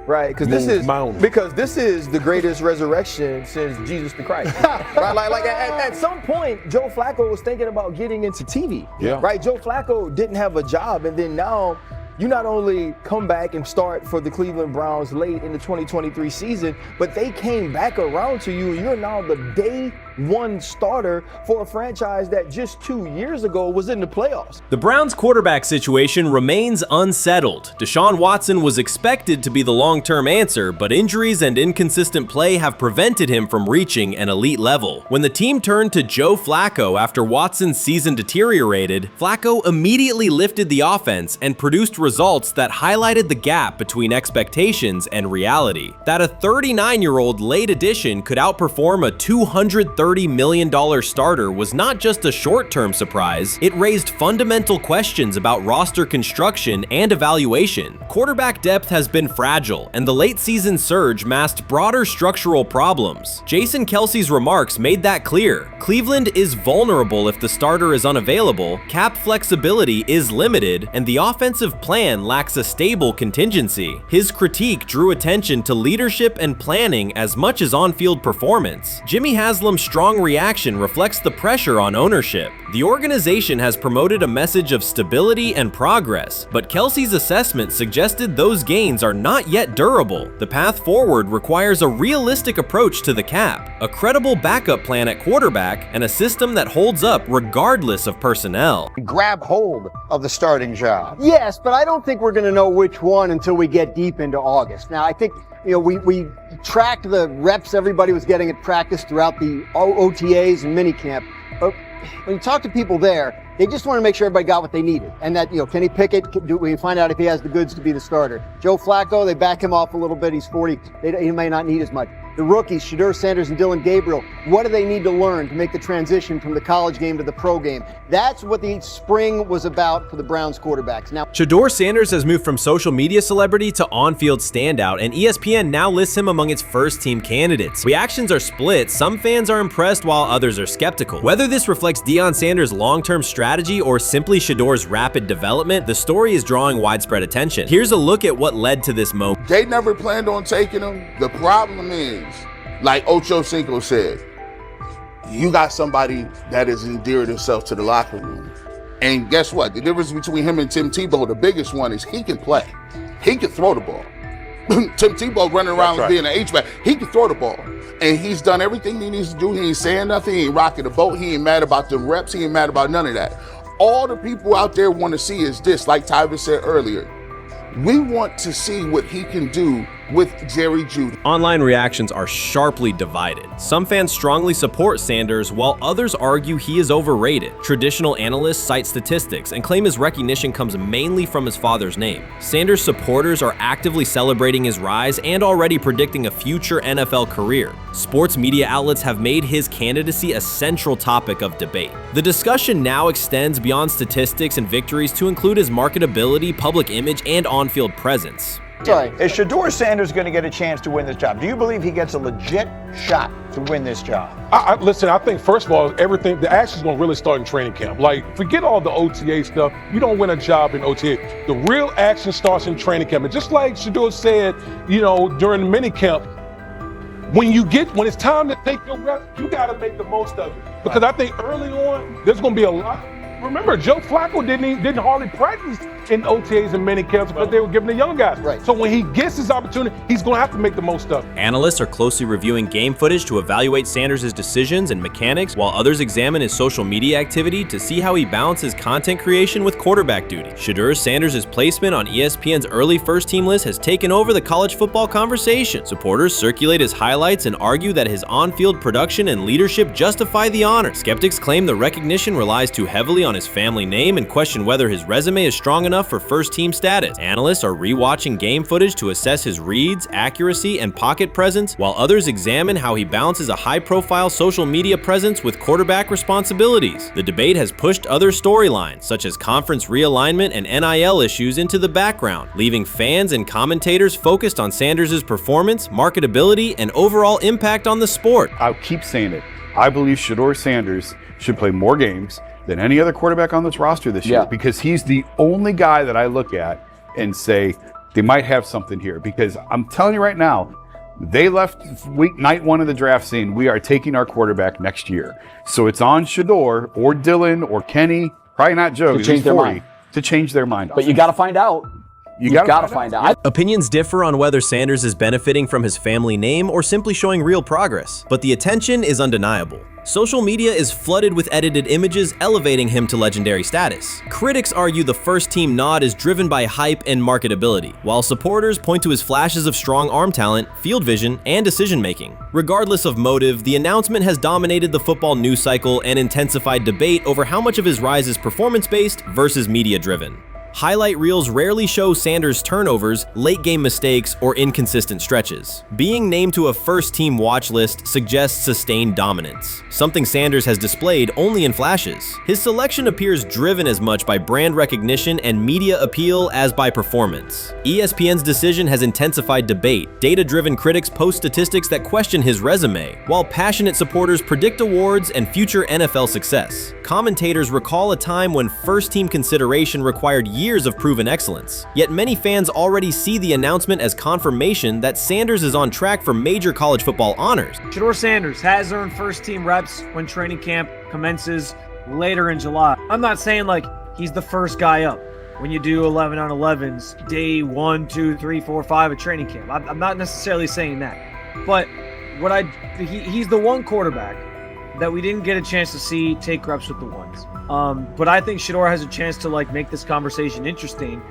D: Right, because this is the greatest resurrection since Jesus the Christ. Right, like at some point, Joe Flacco was thinking about getting into TV.
E: Yeah.
D: Right, Joe Flacco didn't have a job, and then now you not only come back and start for the Cleveland Browns late in the 2023 season, but they came back around to you, and you're now the day one starter for a franchise that just 2 years ago was in the playoffs.
B: The Browns' quarterback situation remains unsettled. Deshaun Watson was expected to be the long-term answer, but injuries and inconsistent play have prevented him from reaching an elite level. When the team turned to Joe Flacco after Watson's season deteriorated, Flacco immediately lifted the offense and produced results that highlighted the gap between expectations and reality. That a 39-year-old late addition could outperform a $230 million starter was not just a short-term surprise, it raised fundamental questions about roster construction and evaluation. Quarterback depth has been fragile, and the late-season surge masked broader structural problems. Jason Kelce's remarks made that clear. Cleveland is vulnerable if the starter is unavailable, cap flexibility is limited, and the offensive plan lacks a stable contingency. His critique drew attention to leadership and planning as much as on-field performance. Jimmy Haslam strong reaction reflects the pressure on ownership. The organization has promoted a message of stability and progress, but Kelsey's assessment suggested those gains are not yet durable. The path forward requires a realistic approach to the cap, a credible backup plan at quarterback, and a system that holds up regardless of personnel.
G: Grab hold of the starting job. Yes, but I don't think we're going to know which one until we get deep into August. Now, I think, we tracked the reps everybody was getting at practice throughout the OTAs and minicamp. But when you talk to people there, they just want to make sure everybody got what they needed. And that, Kenny Pickett, we can find out if he has the goods to be the starter. Joe Flacco, they back him off a little bit. He's 40. He may not need as much. The rookies, Shedeur Sanders and Dillon Gabriel, what do they need to learn to make the transition from the college game to the pro game? That's what the spring was about for the Browns quarterbacks. Now,
B: Shedeur Sanders has moved from social media celebrity to on-field standout, and ESPN now lists him among its first-team candidates. Reactions are split. Some fans are impressed while others are skeptical. Whether this reflects Deion Sanders' long-term strategy or simply Shedeur's rapid development, the story is drawing widespread attention. Here's a look at what led to this moment.
F: They never planned on taking him. The problem is, like Ocho Cinco said, you got somebody that has endeared himself to the locker room. And guess what? The difference between him and Tim Tebow, the biggest one, is he can play. He can throw the ball. Tim Tebow running around being an H-back. He can throw the ball. And he's done everything he needs to do. He ain't saying nothing. He ain't rocking the boat. He ain't mad about the reps. He ain't mad about none of that. All the people out there want to see is this, like Tyver said earlier. We want to see what he can do with Jerry Jeudy.
B: Online reactions are sharply divided. Some fans strongly support Sanders, while others argue he is overrated. Traditional analysts cite statistics and claim his recognition comes mainly from his father's name. Sanders supporters are actively celebrating his rise and already predicting a future NFL career. Sports media outlets have made his candidacy a central topic of debate. The discussion now extends beyond statistics and victories to include his marketability, public image, and on-field presence.
U: Sorry, is Shedeur Sanders going to get a chance to win this job? Do you believe he gets a legit shot to win this job?
N: Listen, I think first of all, the action's going to really start in training camp. Like, forget all the OTA stuff. You don't win a job in OTA. The real action starts in training camp. And just like Shedeur said, during the mini camp, when it's time to take your reps, you got to make the most of it. Because I think early on, there's going to be a lot. Remember, Joe Flacco didn't hardly practice in OTAs and mini camps because they were giving the young guys. Right. So when he gets his opportunity, he's going to have to make the most of it.
B: Analysts are closely reviewing game footage to evaluate Sanders' decisions and mechanics, while others examine his social media activity to see how he balances content creation with quarterback duty. Shedeur Sanders' placement on ESPN's early first-team list has taken over the college football conversation. Supporters circulate his highlights and argue that his on-field production and leadership justify the honor. Skeptics claim the recognition relies too heavily on his family name and question whether his resume is strong enough for first-team status. Analysts are rewatching game footage to assess his reads, accuracy, and pocket presence, while others examine how he balances a high-profile social media presence with quarterback responsibilities. The debate has pushed other storylines, such as conference realignment and NIL issues, into the background, leaving fans and commentators focused on Sanders' performance, marketability, and overall impact on the sport.
H: I'll keep saying it. I believe Shedeur Sanders should play more games than any other quarterback on this roster this year, because he's the only guy that I look at and say they might have something here. Because I'm telling you right now, they left night one of the draft saying we are taking our quarterback next year. So it's on Shedeur or Dillon or Kenny, probably not Joe,
U: to change their mind.
H: To change their mind.
U: But you got to find out. You gotta find out.
B: Opinions differ on whether Sanders is benefiting from his family name or simply showing real progress, but the attention is undeniable. Social media is flooded with edited images elevating him to legendary status. Critics argue the first-team nod is driven by hype and marketability, while supporters point to his flashes of strong arm talent, field vision, and decision-making. Regardless of motive, the announcement has dominated the football news cycle and intensified debate over how much of his rise is performance-based versus media-driven. Highlight reels rarely show Sanders' turnovers, late-game mistakes, or inconsistent stretches. Being named to a first-team watch list suggests sustained dominance, something Sanders has displayed only in flashes. His selection appears driven as much by brand recognition and media appeal as by performance. ESPN's decision has intensified debate. Data-driven critics post statistics that question his resume, while passionate supporters predict awards and future NFL success. Commentators recall a time when first-team consideration required years years of proven excellence. Yet many fans already see the announcement as confirmation that Sanders is on track for major college football honors.
I: Shedeur Sanders has earned first-team reps when training camp commences later in July. I'm not saying like he's the first guy up when you do 11 on 11s day 1, 2, 3, 4, 5 at training camp. I'm not necessarily saying that, but he's the one quarterback that we didn't get a chance to see take reps with the ones. But I think Shedeur has a chance to like make this conversation interesting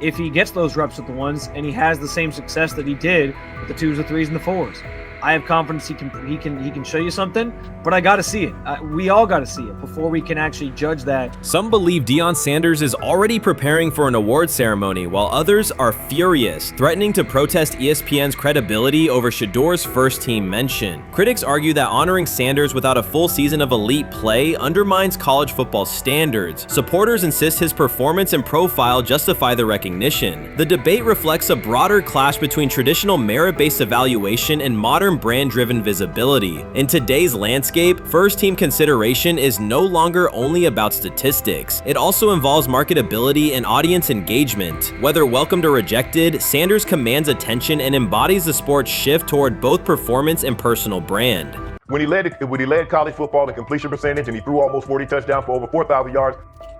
I: if he gets those reps with the ones and he has the same success that he did with the 2s, the 3s, and the 4s. I have confidence he can show you something, but I got to see it. We all got to see it before we can actually judge that.
B: Some believe Deion Sanders is already preparing for an award ceremony, while others are furious, threatening to protest ESPN's credibility over Shedeur's first-team mention. Critics argue that honoring Sanders without a full season of elite play undermines college football standards. Supporters insist his performance and profile justify the recognition. The debate reflects a broader clash between traditional merit-based evaluation and modern brand-driven visibility. In today's landscape, first-team consideration is no longer only about statistics. It also involves marketability and audience engagement. Whether welcomed or rejected, Sanders commands attention and embodies the sport's shift toward both performance and personal brand.
E: When he led college football in completion percentage and he threw almost 40 touchdowns for over 4,000 yards,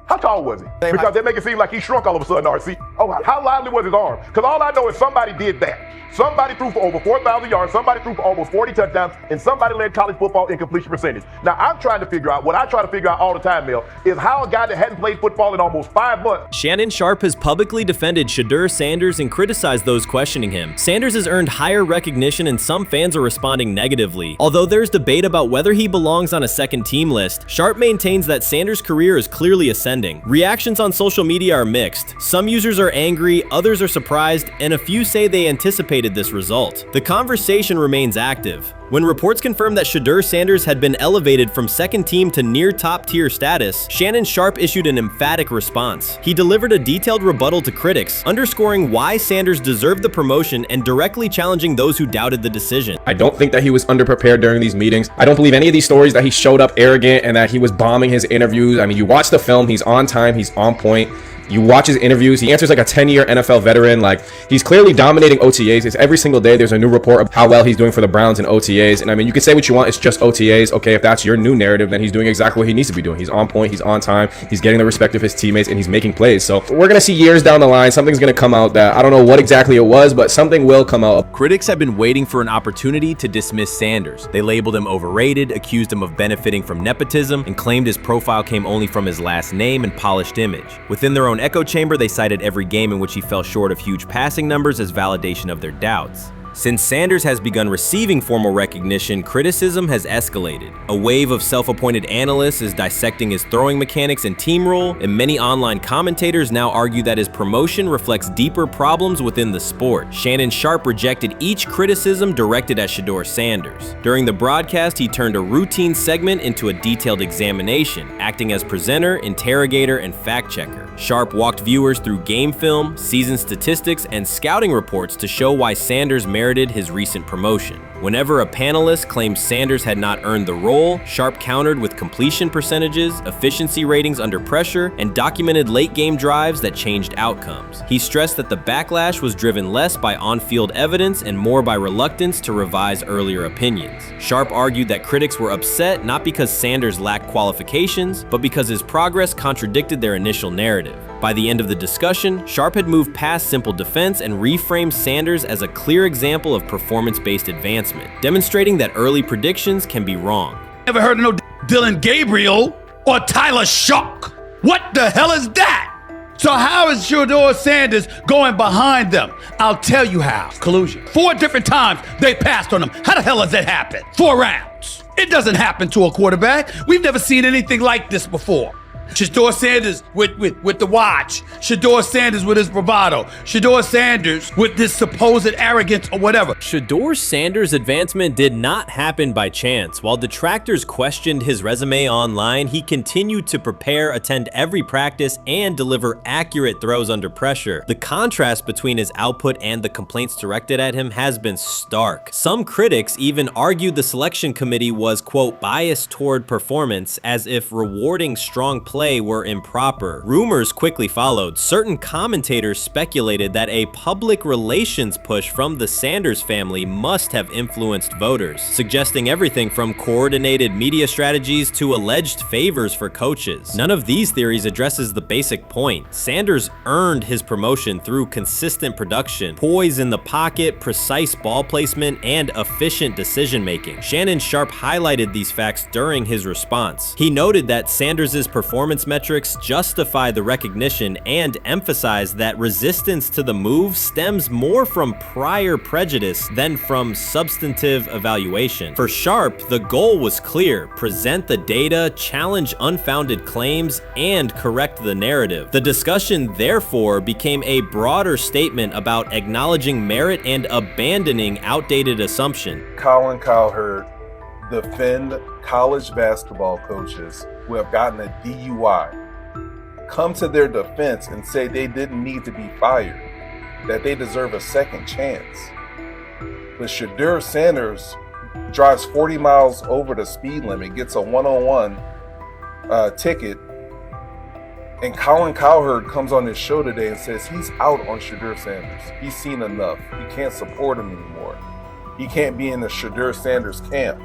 E: how tall was he? Because they make it seem like he shrunk all of a sudden, RC. Oh, how lively was his arm? Because all I know is somebody did that. Somebody threw for over 4,000 yards, somebody threw for almost 40 touchdowns, and somebody led college football in completion percentage. Now, I'm trying to figure out, what I try to figure out all the time, Mel, is how a guy that hadn't played football in almost 5 months.
B: Shannon Sharpe has publicly defended Shedeur Sanders and criticized those questioning him. Sanders has earned higher recognition and some fans are responding negatively. Although there's debate about whether he belongs on a second-team list, Sharpe maintains that Sanders' career is clearly ascending. Reactions on social media are mixed. Some users are angry, others are surprised, and a few say they anticipated this result. The conversation remains active. When reports confirmed that Shedeur Sanders had been elevated from second team to near top tier status, Shannon Sharpe issued an emphatic response. He delivered a detailed rebuttal to critics, underscoring why Sanders deserved the promotion and directly challenging those who doubted the decision.
J: I don't think that he was underprepared during these meetings. I don't believe any of these stories that he showed up arrogant and that he was bombing his interviews. I mean, you watch the film, he's on time, he's on point. You watch his interviews, he answers like a 10-year NFL veteran. Like, he's clearly dominating OTAs. It's every single day there's a new report of how well he's doing for the Browns in OTAs. And I mean, you can say what you want, it's just OTAs. Okay, if that's your new narrative, then he's doing exactly what he needs to be doing. He's on point, he's on time, he's getting the respect of his teammates, and he's making plays. So we're gonna see years down the line, something's gonna come out that I don't know what exactly it was, but something will come out.
B: Critics have been waiting for an opportunity to dismiss Sanders. They labeled him overrated, accused him of benefiting from nepotism, and claimed his profile came only from his last name and polished image. Within their own echo chamber, they cited every game in which he fell short of huge passing numbers as validation of their doubts. Since Sanders has begun receiving formal recognition, criticism has escalated. A wave of self-appointed analysts is dissecting his throwing mechanics and team role, and many online commentators now argue that his promotion reflects deeper problems within the sport. Shannon Sharpe rejected each criticism directed at Shedeur Sanders. During the broadcast, he turned a routine segment into a detailed examination, acting as presenter, interrogator, and fact-checker. Sharpe walked viewers through game film, season statistics, and scouting reports to show why Sanders merited his recent promotion. Whenever a panelist claimed Sanders had not earned the role, Sharpe countered with completion percentages, efficiency ratings under pressure, and documented late-game drives that changed outcomes. He stressed that the backlash was driven less by on-field evidence and more by reluctance to revise earlier opinions. Sharpe argued that critics were upset not because Sanders lacked qualifications, but because his progress contradicted their initial narrative. By the end of the discussion, Sharpe had moved past simple defense and reframed Sanders as a clear example of performance-based advancement, demonstrating that early predictions can be wrong.
K: Never heard of no Dylan Gabriel or Tyler Shock. What the hell is that? So how is Shedeur Sanders going behind them? I'll tell you how. Collusion. 4 different times they passed on him. How the hell does that happen? 4 rounds. It doesn't happen to a quarterback. We've never seen anything like this before. Shedeur Sanders with the watch. Shedeur Sanders with his bravado. Shedeur Sanders with this supposed arrogance or whatever.
B: Shedeur Sanders' advancement did not happen by chance. While detractors questioned his resume online, he continued to prepare, attend every practice, and deliver accurate throws under pressure. The contrast between his output and the complaints directed at him has been stark. Some critics even argued the selection committee was, quote, biased toward performance, as if rewarding strong play were improper. Rumors quickly followed. Certain commentators speculated that a public relations push from the Sanders family must have influenced voters, suggesting everything from coordinated media strategies to alleged favors for coaches. None of these theories addresses the basic point. Sanders earned his promotion through consistent production, poise in the pocket, precise ball placement, and efficient decision-making. Shannon Sharpe highlighted these facts during his response. He noted that Sanders' performance metrics justify the recognition and emphasized that resistance to the move stems more from prior prejudice than from substantive evaluation. For Sharpe, the goal was clear: present the data, challenge unfounded claims, and correct the narrative. The discussion, therefore, became a broader statement about acknowledging merit and abandoning outdated assumptions.
L: Colin Cowherd defend college basketball coaches who have gotten a DUI, come to their defense and say they didn't need to be fired, that they deserve a second chance. But Shedeur Sanders drives 40 miles over the speed limit, gets a one-on-one ticket, and Colin Cowherd comes on his show today and says he's out on Shedeur Sanders. He's seen enough. He can't support him anymore. He can't be in the Shedeur Sanders camp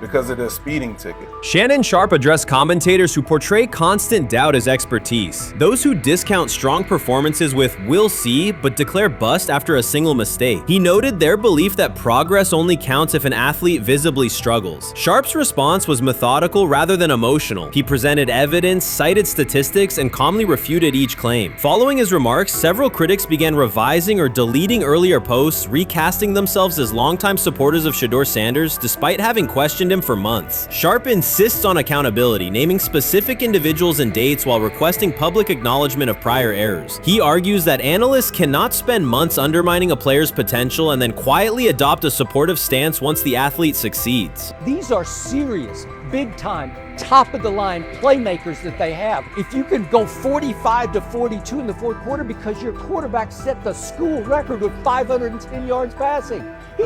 L: because of the speeding ticket.
B: Shannon Sharpe addressed commentators who portray constant doubt as expertise. Those who discount strong performances with "we'll see" but declare bust after a single mistake. He noted their belief that progress only counts if an athlete visibly struggles. Sharpe's response was methodical rather than emotional. He presented evidence, cited statistics, and calmly refuted each claim. Following his remarks, several critics began revising or deleting earlier posts, recasting themselves as longtime supporters of Shedeur Sanders despite having questioned him for months. Sharpe insists on accountability, naming specific individuals and dates while requesting public acknowledgement of prior errors. He argues that analysts cannot spend months undermining a player's potential and then quietly adopt a supportive stance once the athlete succeeds.
U: These are serious, big-time, top-of-the-line playmakers that they have. If you can go 45 to 42 in the fourth quarter because your quarterback set the school record with 510 yards passing. He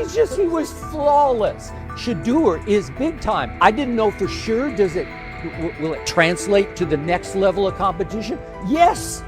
U: was flawless. Shedeur is big time. I didn't know for sure, will it translate to the next level of competition? Yes,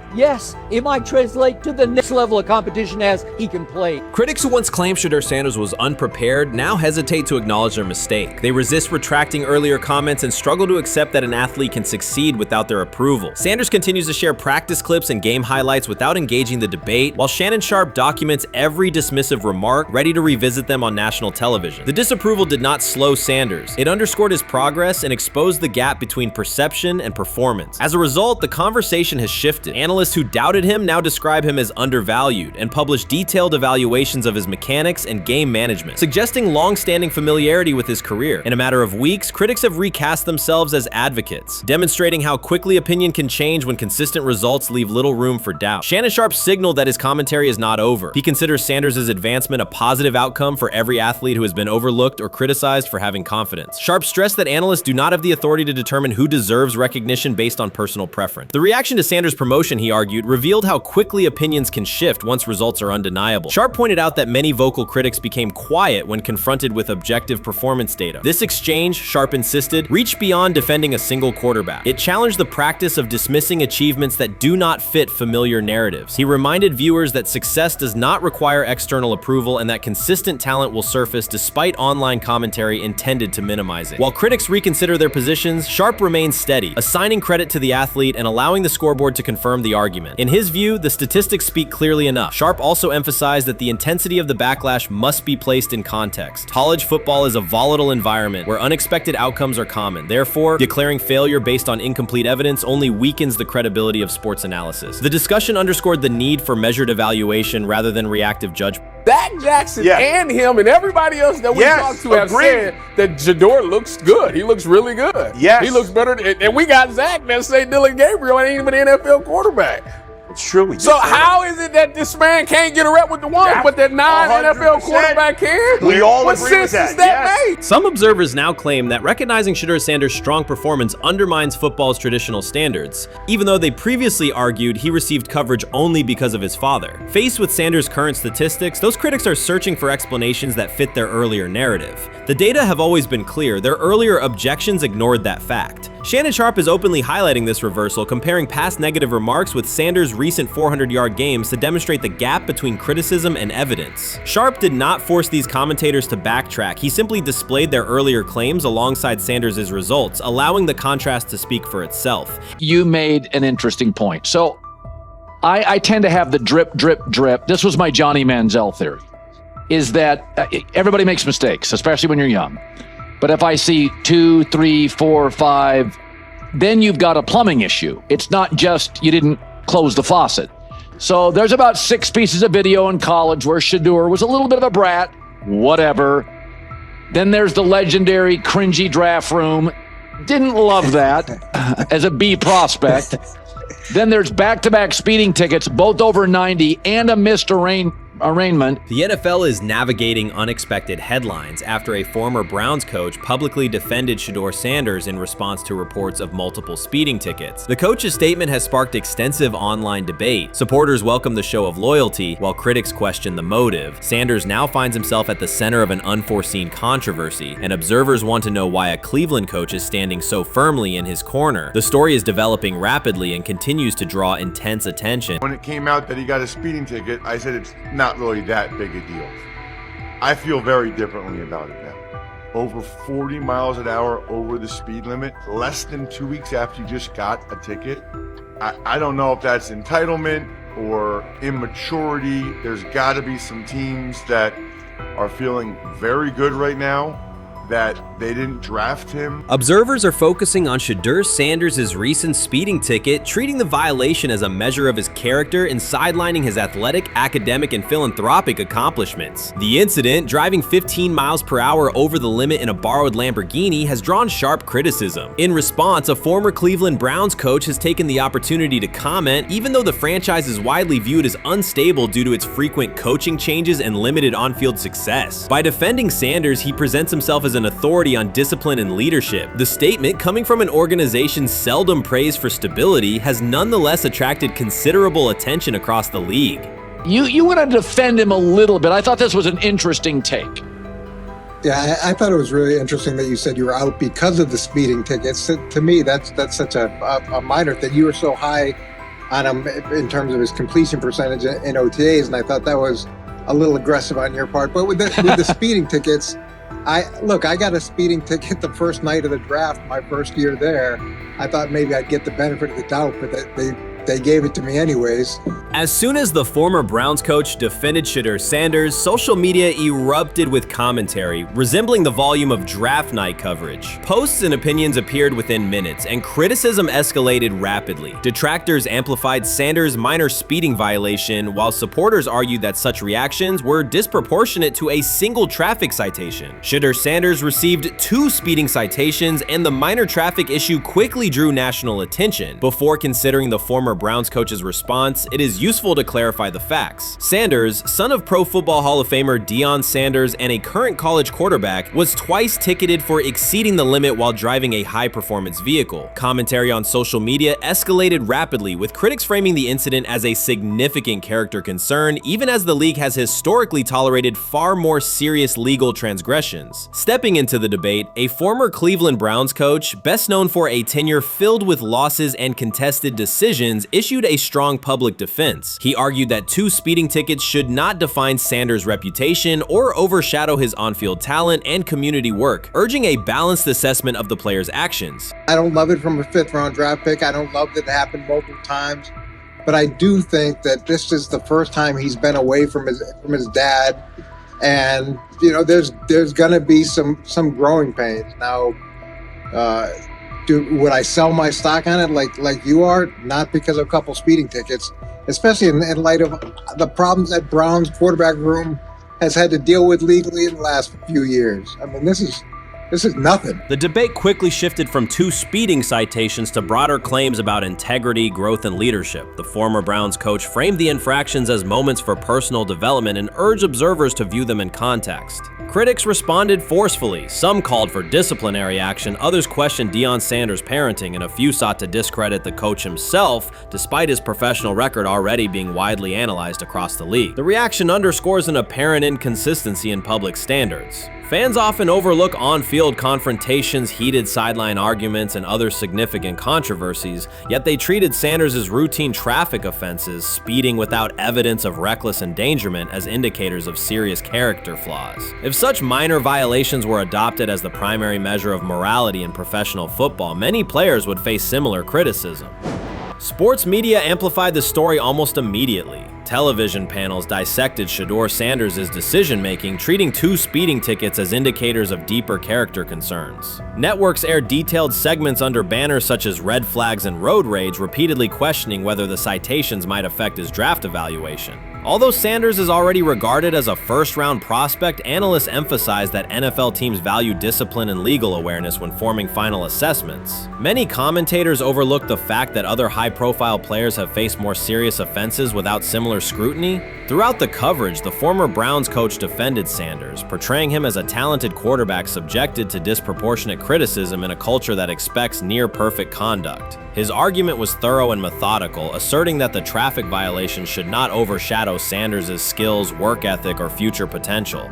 U: it might translate to the next level of competition as he can play.
B: Critics who once claimed Shedeur Sanders was unprepared now hesitate to acknowledge their mistake. They resist retracting earlier comments and struggle to accept that an athlete can succeed without their approval. Sanders continues to share practice clips and game highlights without engaging the debate, while Shannon Sharpe documents every dismissive remark, ready to revisit them on national television. The disapproval did not slow Sanders. It underscored his progress and exposed the gap between perception and performance. As a result, the conversation has shifted. Analysts who doubted him now describe him as undervalued and publish detailed evaluations of his mechanics and game management, suggesting long-standing familiarity with his career. In a matter of weeks, critics have recast themselves as advocates, demonstrating how quickly opinion can change when consistent results leave little room for doubt. Shannon Sharpe signaled that his commentary is not over. He considers Sanders' advancement a positive outcome for every athlete who has been overlooked or criticized for having confidence. Sharpe stressed that analysts do not have the authority to determine who deserves recognition based on personal preference. The reaction to Sanders' promotion, he argued, revealed how quickly opinions can shift once results are undeniable. Sharpe pointed out that many vocal critics became quiet when confronted with objective performance data. This exchange, Sharpe insisted, reached beyond defending a single quarterback. It challenged the practice of dismissing achievements that do not fit familiar narratives. He reminded viewers that success does not require external approval and that consistent talent will surface despite online commentary intended to minimize it. While critics reconsider their positions, Sharpe remains steady, assigning credit to the athlete and allowing the scoreboard to confirm the argument. In his view, the statistics speak clearly enough. Sharpe also emphasized that the intensity of the backlash must be placed in context. College football is a volatile environment where unexpected outcomes are common. Therefore, declaring failure based on incomplete evidence only weakens the credibility of sports analysis. The discussion underscored the need for measured evaluation rather than reactive judgment.
M: Zach Jackson and him and everybody else that we talked to have said that Shedeur looks good. He looks really good. He looks better. And we got Zach that say Dylan Gabriel ain't even an NFL quarterback.
O: It's true.
M: So how is it that this man can't get a rep with the ones, but that non-NFL quarterback can?
O: We all
M: what
O: agree
M: sense
O: with that.
M: does that make?
B: Some observers now claim that recognizing Shedeur Sanders' strong performance undermines football's traditional standards, even though they previously argued he received coverage only because of his father. Faced with Sanders' current statistics, those critics are searching for explanations that fit their earlier narrative. The data have always been clear. Their earlier objections ignored that fact. Shannon Sharpe is openly highlighting this reversal, comparing past negative remarks with Sanders' recent 400-yard games to demonstrate the gap between criticism and evidence. Sharpe did not force these commentators to backtrack. He simply displayed their earlier claims alongside Sanders' results, allowing the contrast to speak for itself.
P: You made an interesting point. So I tend to have the drip, drip, drip. This was my Johnny Manziel theory, is that everybody makes mistakes, especially when you're young. But if I see 2, 3, 4, 5, then you've got a plumbing issue. It's not just you didn't close the faucet. So there's about 6 pieces of video in college where Shedeur was a little bit of a brat, whatever. Then there's the legendary cringy draft room. Didn't love that as a B prospect. Then there's back-to-back speeding tickets, both over 90, and a missed arraignment.
B: The NFL is navigating unexpected headlines after a former Browns coach publicly defended Shedeur Sanders in response to reports of multiple speeding tickets. The coach's statement has sparked extensive online debate. Supporters welcome the show of loyalty, while critics question the motive. Sanders now finds himself at the center of an unforeseen controversy, and observers want to know why a Cleveland coach is standing so firmly in his corner. The story is developing rapidly and continues to draw intense attention.
Q: When it came out that he got a speeding ticket, I said it's not really that big a deal. I feel very differently about it now. Over 40 miles an hour over the speed limit, less than 2 weeks after you just got a ticket. I don't know if that's entitlement or immaturity. There's got to be some teams that are feeling very good right now that they didn't draft him.
B: Observers are focusing on Shedeur Sanders' recent speeding ticket, treating the violation as a measure of his character and sidelining his athletic, academic, and philanthropic accomplishments. The incident, driving 15 miles per hour over the limit in a borrowed Lamborghini, has drawn sharp criticism. In response, a former Cleveland Browns coach has taken the opportunity to comment, even though the franchise is widely viewed as unstable due to its frequent coaching changes and limited on-field success. By defending Sanders, he presents himself as an authority on discipline and leadership. The statement, coming from an organization seldom praised for stability, has nonetheless attracted considerable attention across the league.
P: You want to defend him a little bit. I thought this was an interesting take.
R: Yeah, I thought it was really interesting that you said you were out because of the speeding tickets. To me, that's such a minor thing. You were so high on him in terms of his completion percentage in OTAs, and I thought that was a little aggressive on your part. But with the speeding tickets, I got a speeding ticket the first night of the draft, my first year there. I thought maybe I'd get the benefit of the doubt, but they gave it to me anyways.
B: As soon as the former Browns coach defended Shedeur Sanders, social media erupted with commentary, resembling the volume of draft night coverage. Posts and opinions appeared within minutes, and criticism escalated rapidly. Detractors amplified Sanders' minor speeding violation, while supporters argued that such reactions were disproportionate to a single traffic citation. Shedeur Sanders received 2 speeding citations, and the minor traffic issue quickly drew national attention. Before considering the former Browns coach's response, it is useful to clarify the facts. Sanders, son of Pro Football Hall of Famer Deion Sanders and a current college quarterback, was twice ticketed for exceeding the limit while driving a high-performance vehicle. Commentary on social media escalated rapidly, with critics framing the incident as a significant character concern, even as the league has historically tolerated far more serious legal transgressions. Stepping into the debate, a former Cleveland Browns coach, best known for a tenure filled with losses and contested decisions, issued a strong public defense. He argued that 2 speeding tickets should not define Sanders' reputation or overshadow his on-field talent and community work, urging a balanced assessment of the player's actions.
R: I don't love it from a 5th-round draft pick. I don't love that it happened multiple times, but I do think that this is the first time he's been away from his dad, and there's gonna be some growing pains now. Would I sell my stock on it like you are? Not because of a couple speeding tickets, especially in light of the problems that Brown's quarterback room has had to deal with legally in the last few years. I mean, this This is nothing.
B: The debate quickly shifted from 2 speeding citations to broader claims about integrity, growth, and leadership. The former Browns coach framed the infractions as moments for personal development and urged observers to view them in context. Critics responded forcefully. Some called for disciplinary action, others questioned Deion Sanders' parenting, and a few sought to discredit the coach himself, despite his professional record already being widely analyzed across the league. The reaction underscores an apparent inconsistency in public standards. Fans often overlook on-field confrontations, heated sideline arguments, and other significant controversies, yet they treated Sanders' routine traffic offenses, speeding without evidence of reckless endangerment, as indicators of serious character flaws. If such minor violations were adopted as the primary measure of morality in professional football, many players would face similar criticism. Sports media amplified the story almost immediately. Television panels dissected Shedeur Sanders' decision-making, treating 2 speeding tickets as indicators of deeper character concerns. Networks aired detailed segments under banners such as red flags and road rage, repeatedly questioning whether the citations might affect his draft evaluation. Although Sanders is already regarded as a first-round prospect, analysts emphasize that NFL teams value discipline and legal awareness when forming final assessments. Many commentators overlook the fact that other high-profile players have faced more serious offenses without similar scrutiny. Throughout the coverage, the former Browns coach defended Sanders, portraying him as a talented quarterback subjected to disproportionate criticism in a culture that expects near-perfect conduct. His argument was thorough and methodical, asserting that the traffic violation should not overshadow Sanders' skills, work ethic, or future potential.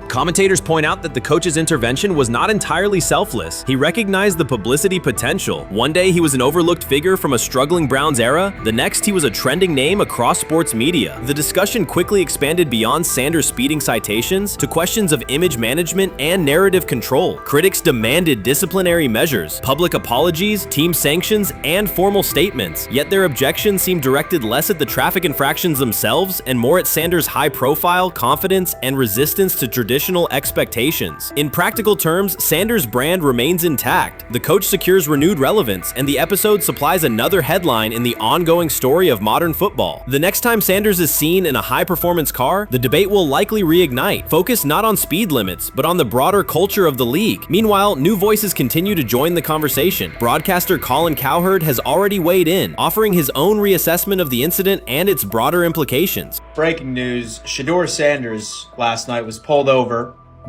B: Commentators point out that the coach's intervention was not entirely selfless. He recognized the publicity potential. One day he was an overlooked figure from a struggling Browns era, the next he was a trending name across sports media. The discussion quickly expanded beyond Sanders' speeding citations to questions of image management and narrative control. Critics demanded disciplinary measures, public apologies, team sanctions, and formal statements, yet their objections seemed directed less at the traffic infractions themselves and more at Sanders' high profile, confidence, and resistance to traditional expectations. In practical terms, Sanders' brand remains intact. The coach secures renewed relevance, and the episode supplies another headline in the ongoing story of modern football. The next time Sanders is seen in a high-performance car, the debate will likely reignite, focused not on speed limits, but on the broader culture of the league. Meanwhile, new voices continue to join the conversation. Broadcaster Colin Cowherd has already weighed in, offering his own reassessment of the incident and its broader implications.
O: Breaking news, Shedeur Sanders last night was pulled over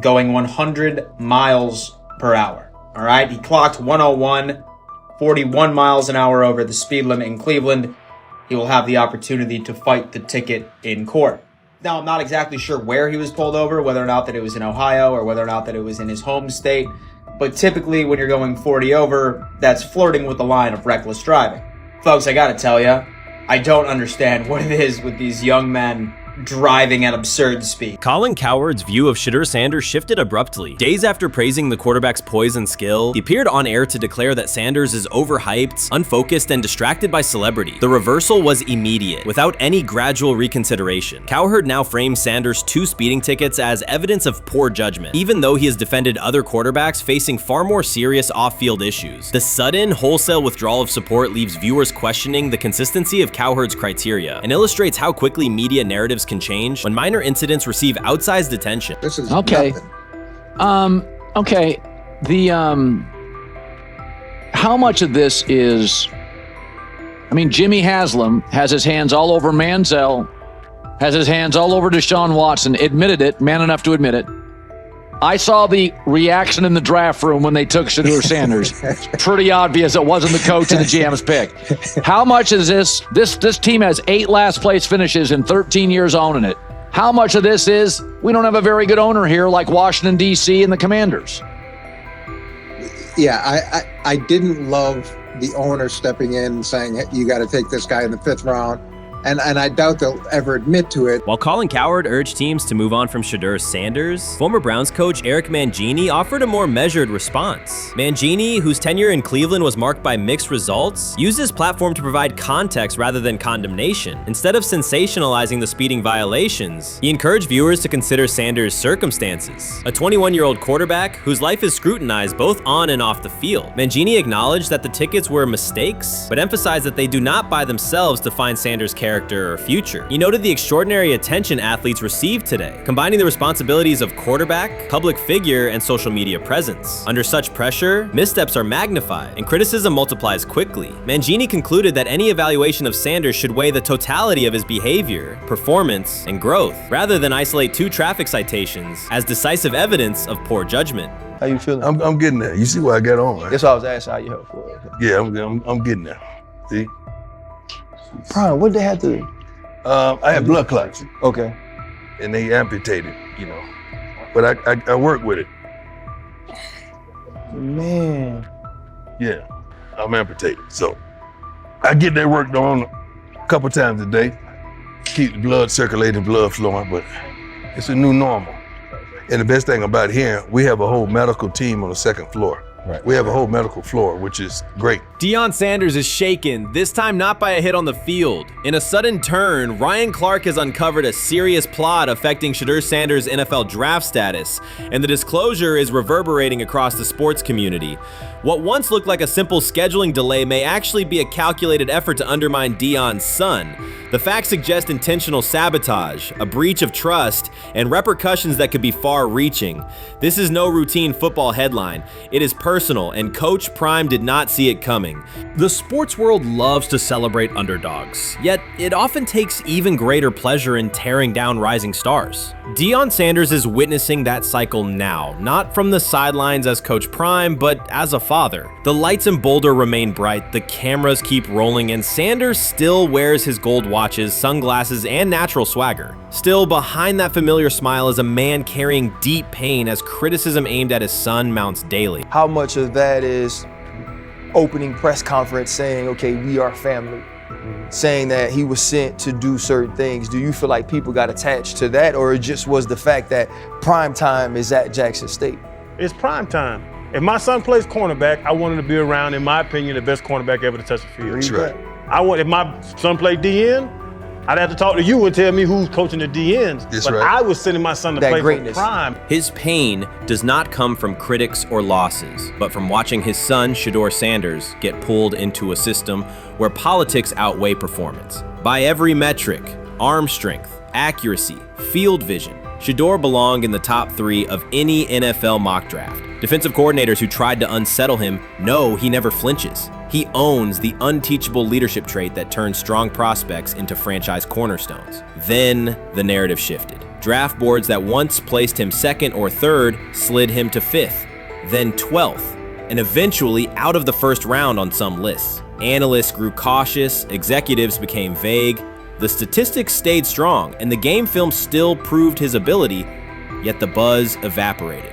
O: going 100 miles per hour. All right, he clocked 101, 41 miles an hour over the speed limit in Cleveland. He will have the opportunity to fight the ticket in court. Now, I'm not exactly sure where he was pulled over, whether or not that it was in Ohio or whether or not that it was in his home state. But typically when you're going 40 over, that's flirting with the line of reckless driving. Folks, I gotta tell you, I don't understand what it is with these young men driving at absurd speed.
B: Colin Cowherd's view of Shedeur Sanders shifted abruptly. Days after praising the quarterback's poise and skill, he appeared on air to declare that Sanders is overhyped, unfocused, and distracted by celebrity. The reversal was immediate, without any gradual reconsideration. Cowherd now frames Sanders' 2 speeding tickets as evidence of poor judgment, even though he has defended other quarterbacks facing far more serious off-field issues. The sudden, wholesale withdrawal of support leaves viewers questioning the consistency of Cowherd's criteria and illustrates how quickly media narratives can change when minor incidents receive outsized attention.
R: This is
P: okay.
R: nothing.
P: Okay. How much of this is? I mean, Jimmy Haslam has his hands all over Manziel, has his hands all over Deshaun Watson. Admitted it, man enough to admit it. I saw the reaction in the draft room when they took Shedeur Sanders. Pretty obvious it wasn't the coach and the GM's pick. How much is this? This team has 8 last place finishes in 13 years owning it. How much of this is we don't have a very good owner here like Washington, D.C. and the Commanders?
R: Yeah, I didn't love the owner stepping in and saying, you got to take this guy in the 5th round. And I doubt they'll ever admit to it.
B: While Colin Cowherd urged teams to move on from Shedeur Sanders, former Browns coach Eric Mangini offered a more measured response. Mangini, whose tenure in Cleveland was marked by mixed results, used his platform to provide context rather than condemnation. Instead of sensationalizing the speeding violations, he encouraged viewers to consider Sanders' circumstances. A 21-year-old quarterback whose life is scrutinized both on and off the field. Mangini acknowledged that the tickets were mistakes, but emphasized that they do not by themselves define Sanders' character character or future. He noted the extraordinary attention athletes receive today, combining the responsibilities of quarterback, public figure, and social media presence. Under such pressure, missteps are magnified, and criticism multiplies quickly. Mangini concluded that any evaluation of Sanders should weigh the totality of his behavior, performance, and growth, rather than isolate 2 traffic citations as decisive evidence of poor judgment.
A: How you feeling?
S: I'm getting there. You see what I got on, right?
A: That's why I was asking how you help for.
S: Yeah, I'm getting there. See?
A: Brian, what did they have to do?
S: I had blood clots.
A: Okay.
S: And they amputated, you know. But I work with it.
A: Man.
S: Yeah, I'm amputated. So I get that work done a couple times a day. Keep the blood circulating, blood flowing, but it's a new normal. And the best thing about here, we have a whole medical team on the 2nd floor. Right. We have a whole medical floor, which is great.
B: Deion Sanders is shaken, this time not by a hit on the field. In a sudden turn, Ryan Clark has uncovered a serious plot affecting Shedeur Sanders' NFL draft status, and the disclosure is reverberating across the sports community. What once looked like a simple scheduling delay may actually be a calculated effort to undermine Deion's son. The facts suggest intentional sabotage, a breach of trust, and repercussions that could be far-reaching. This is no routine football headline. It is personal, and Coach Prime did not see it coming. The sports world loves to celebrate underdogs, yet it often takes even greater pleasure in tearing down rising stars. Deion Sanders is witnessing that cycle now, not from the sidelines as Coach Prime, but as a father. The lights in Boulder remain bright, the cameras keep rolling, and Sanders still wears his gold watches, sunglasses, and natural swagger. Still, behind that familiar smile is a man carrying deep pain as criticism aimed at his son mounts daily.
A: How much of that is opening press conference saying, okay, we are family, saying that he was sent to do certain things? Do you feel like people got attached to that, or it just was the fact that prime time is at Jackson State?
T: It's prime time. If my son plays cornerback, I want him to be around, in my opinion, the best cornerback ever to touch the field.
S: That's right.
T: If my son played DN, I'd have to talk to you and tell me who's coaching the DNs.
S: That's
T: but
S: right.
T: I was sending my son to play for prime.
B: His pain does not come from critics or losses, but from watching his son, Shedeur Sanders, get pulled into a system where politics outweigh performance. By every metric, arm strength, accuracy, field vision, Shedeur belonged in the top 3 of any NFL mock draft. Defensive coordinators who tried to unsettle him know he never flinches. He owns the unteachable leadership trait that turns strong prospects into franchise cornerstones. Then the narrative shifted. Draft boards that once placed him 2nd or 3rd slid him to 5th, then 12th, and eventually out of the 1st round on some lists. Analysts grew cautious, executives became vague, the statistics stayed strong, and the game film still proved his ability, yet the buzz evaporated.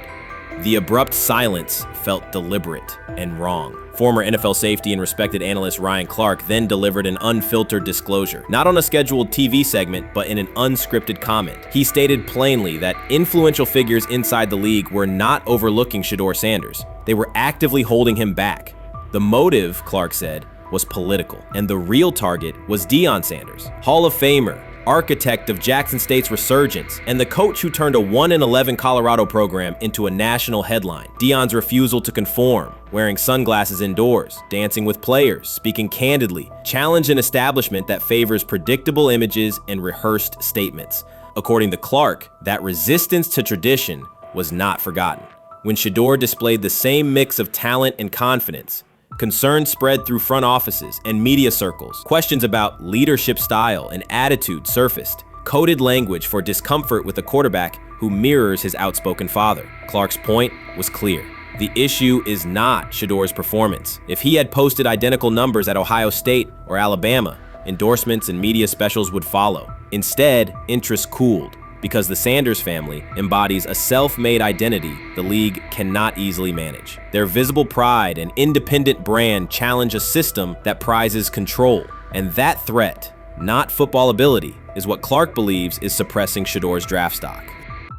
B: The abrupt silence felt deliberate and wrong. Former NFL safety and respected analyst Ryan Clark then delivered an unfiltered disclosure, not on a scheduled TV segment, but in an unscripted comment. He stated plainly that influential figures inside the league were not overlooking Shedeur Sanders. They were actively holding him back. The motive, Clark said, was political, and the real target was Deion Sanders, Hall of Famer, architect of Jackson State's resurgence, and the coach who turned a 1-11 Colorado program into a national headline. Deion's refusal to conform, wearing sunglasses indoors, dancing with players, speaking candidly, challenged an establishment that favors predictable images and rehearsed statements. According to Clark, that resistance to tradition was not forgotten. When Shedeur displayed the same mix of talent and confidence, concern spread through front offices and media circles. Questions about leadership style and attitude surfaced. Coded language for discomfort with a quarterback who mirrors his outspoken father. Clark's point was clear. The issue is not Shedeur's performance. If he had posted identical numbers at Ohio State or Alabama, endorsements and media specials would follow. Instead, interest cooled, because the Sanders family embodies a self-made identity the league cannot easily manage. Their visible pride and independent brand challenge a system that prizes control. And that threat, not football ability, is what Clark believes is suppressing Shedeur's draft stock.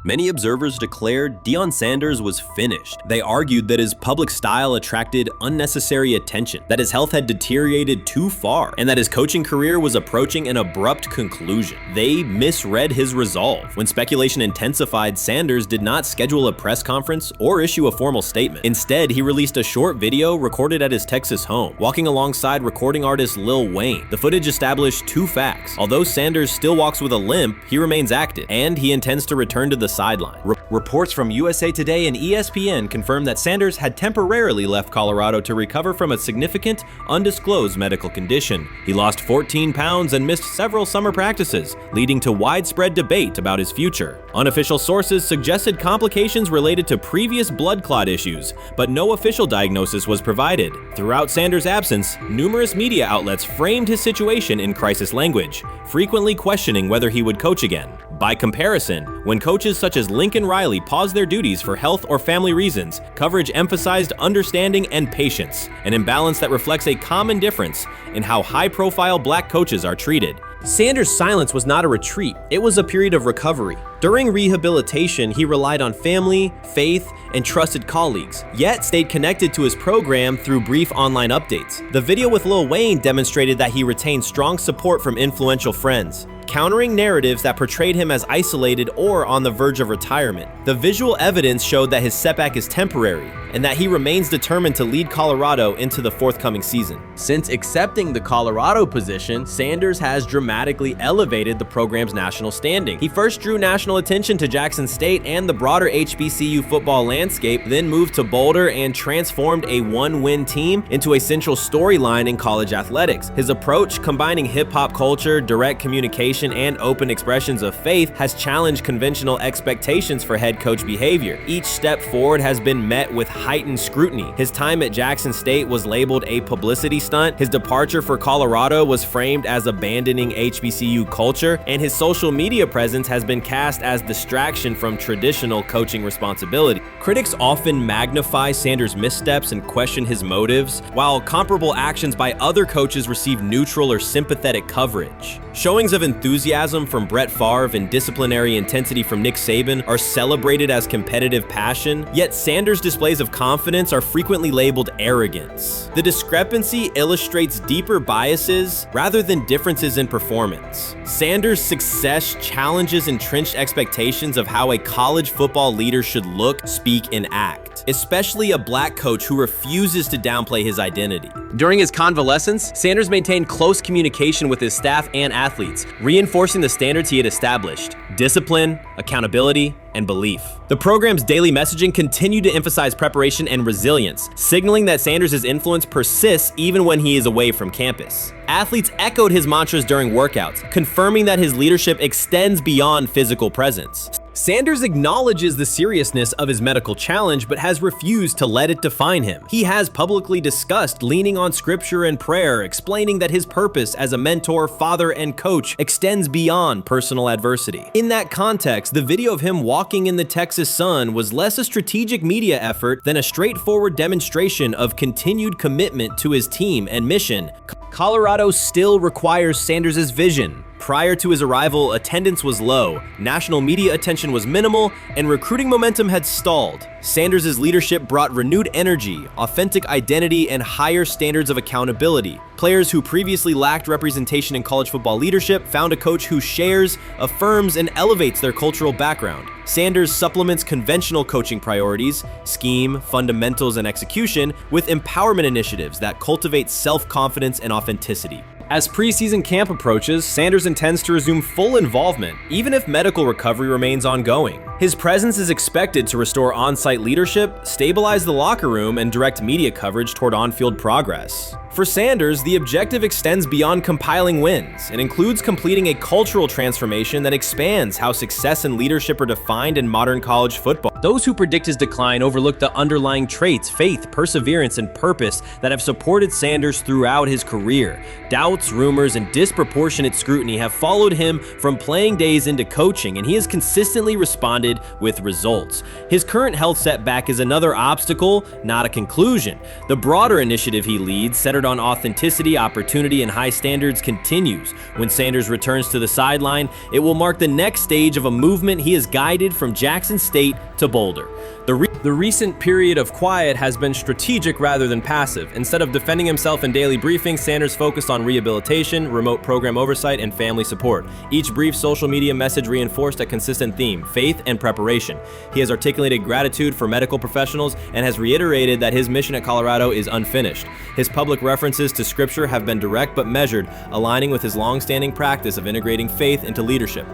C: Many observers declared Deion Sanders was finished. They argued that his public style attracted unnecessary attention, that his health had deteriorated too far, and that his coaching career was approaching an abrupt conclusion. They misread his resolve. When speculation intensified, Sanders did not schedule a press conference or issue a formal statement. Instead, he released a short video recorded at his Texas home, walking alongside recording artist Lil Wayne. The footage established two facts. Although Sanders still walks with a limp, he remains active, and he intends to return to the sideline. Reports from USA Today and ESPN confirm that Sanders had temporarily left Colorado to recover from a significant, undisclosed medical condition. He lost 14 pounds and missed several summer practices, leading to widespread debate about his future. Unofficial sources suggested complications related to previous blood clot issues, but no official diagnosis was provided. Throughout Sanders' absence, numerous media outlets framed his situation in crisis language, frequently questioning whether he would coach again. By comparison, when coaches such as Lincoln Riley paused their duties for health or family reasons, coverage emphasized understanding and patience, an imbalance that reflects a common difference in how high-profile black coaches are treated.
B: Sanders' silence was not a retreat, it was a period of recovery. During rehabilitation, he relied on family, faith, and trusted colleagues, yet stayed connected to his program through brief online updates. The video with Lil Wayne demonstrated that he retained strong support from influential friends, countering narratives that portrayed him as isolated or on the verge of retirement. The visual evidence showed that his setback is temporary, and that he remains determined to lead Colorado into the forthcoming season.
C: Since accepting the Colorado position, Sanders has dramatically elevated the program's national standing. He first drew national attention to Jackson State and the broader HBCU football landscape, then moved to Boulder and transformed a one-win team into a central storyline in college athletics. His approach, combining hip-hop culture, direct communication, and open expressions of faith, has challenged conventional expectations for head coach behavior. Each step forward has been met with heightened scrutiny. His time at Jackson State was labeled a publicity stunt, his departure for Colorado was framed as abandoning HBCU culture, and his social media presence has been cast as distraction from traditional coaching responsibility.
B: Critics often magnify Sanders' missteps and question his motives, while comparable actions by other coaches receive neutral or sympathetic coverage. Showings of enthusiasm from Brett Favre and disciplinary intensity from Nick Saban are celebrated as competitive passion, yet Sanders' displays of confidence are frequently labeled arrogance. The discrepancy illustrates deeper biases rather than differences in performance. Sanders' success challenges entrenched expectations of how a college football leader should look, speak, and act, especially a black coach who refuses to downplay his identity.
C: During his convalescence, Sanders maintained close communication with his staff and athletes, reinforcing the standards he had established: discipline, accountability, and belief.
B: The program's daily messaging continued to emphasize preparation and resilience, signaling that Sanders' influence persists even when he is away from campus. Athletes echoed his mantras during workouts, confirming that his leadership extends beyond physical presence. Sanders acknowledges the seriousness of his medical challenge, but has refused to let it define him. He has publicly discussed leaning on scripture and prayer, explaining that his purpose as a mentor, father, and coach extends beyond personal adversity. In that context, the video of him walking in the Texas sun was less a strategic media effort than a straightforward demonstration of continued commitment to his team and mission. Colorado still requires Sanders' vision. Prior to his arrival, attendance was low, national media attention was minimal, and recruiting momentum had stalled. Sanders' leadership brought renewed energy, authentic identity, and higher standards of accountability. Players who previously lacked representation in college football leadership found a coach who shares, affirms, and elevates their cultural background. Sanders supplements conventional coaching priorities, scheme, fundamentals, and execution with empowerment initiatives that cultivate self-confidence and authenticity. As preseason camp approaches, Sanders intends to resume full involvement, even if medical recovery remains ongoing. His presence is expected to restore on-site leadership, stabilize the locker room, and direct media coverage toward on-field progress. For Sanders, the objective extends beyond compiling wins. It includes completing a cultural transformation that expands how success and leadership are defined in modern college football.
C: Those who predict his decline overlook the underlying traits, faith, perseverance, and purpose that have supported Sanders throughout his career. Doubts, rumors, and disproportionate scrutiny have followed him from playing days into coaching, and he has consistently responded corrected with results. His current health setback is another obstacle, not a conclusion. The broader initiative he leads, centered on authenticity, opportunity, and high standards, continues. When Sanders returns to the sideline, it will mark the next stage of a movement he has guided from Jackson State to Boulder. The recent period of quiet has been strategic rather than passive. Instead of defending himself in daily briefings, Sanders focused on rehabilitation, remote program oversight, and family support. Each brief social media message reinforced a consistent theme: faith and preparation. He has articulated gratitude for medical professionals and has reiterated that his mission at Colorado is unfinished. His public references to scripture have been direct but measured, aligning with his long-standing practice of integrating faith into leadership.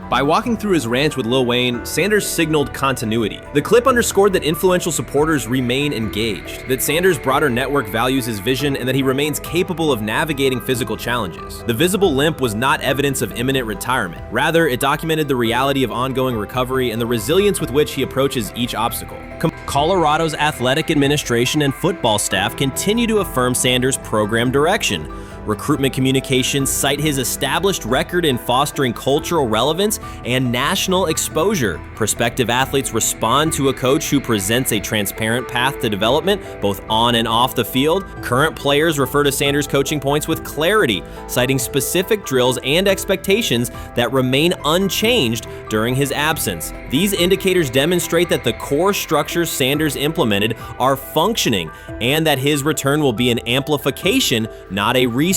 C: By walking through his ranch with Lil Wayne, Sanders signaled continuity. The clip underscored that influential supporters remain engaged, that Sanders' broader network values his vision, and that he remains capable of navigating physical challenges. The visible limp was not evidence of imminent retirement. Rather, it documented the reality of ongoing recovery and the resilience with which he approaches each obstacle. Colorado's athletic administration and football staff continue to affirm Sanders' program direction. Recruitment communications cite his established record in fostering cultural relevance and national exposure. Prospective athletes respond to a coach who presents a transparent path to development, both on and off the field. Current players refer to Sanders' coaching points with clarity, citing specific drills and expectations that remain unchanged during his absence. These indicators demonstrate that the core structures Sanders implemented are functioning, and that his return will be an amplification, not a restart.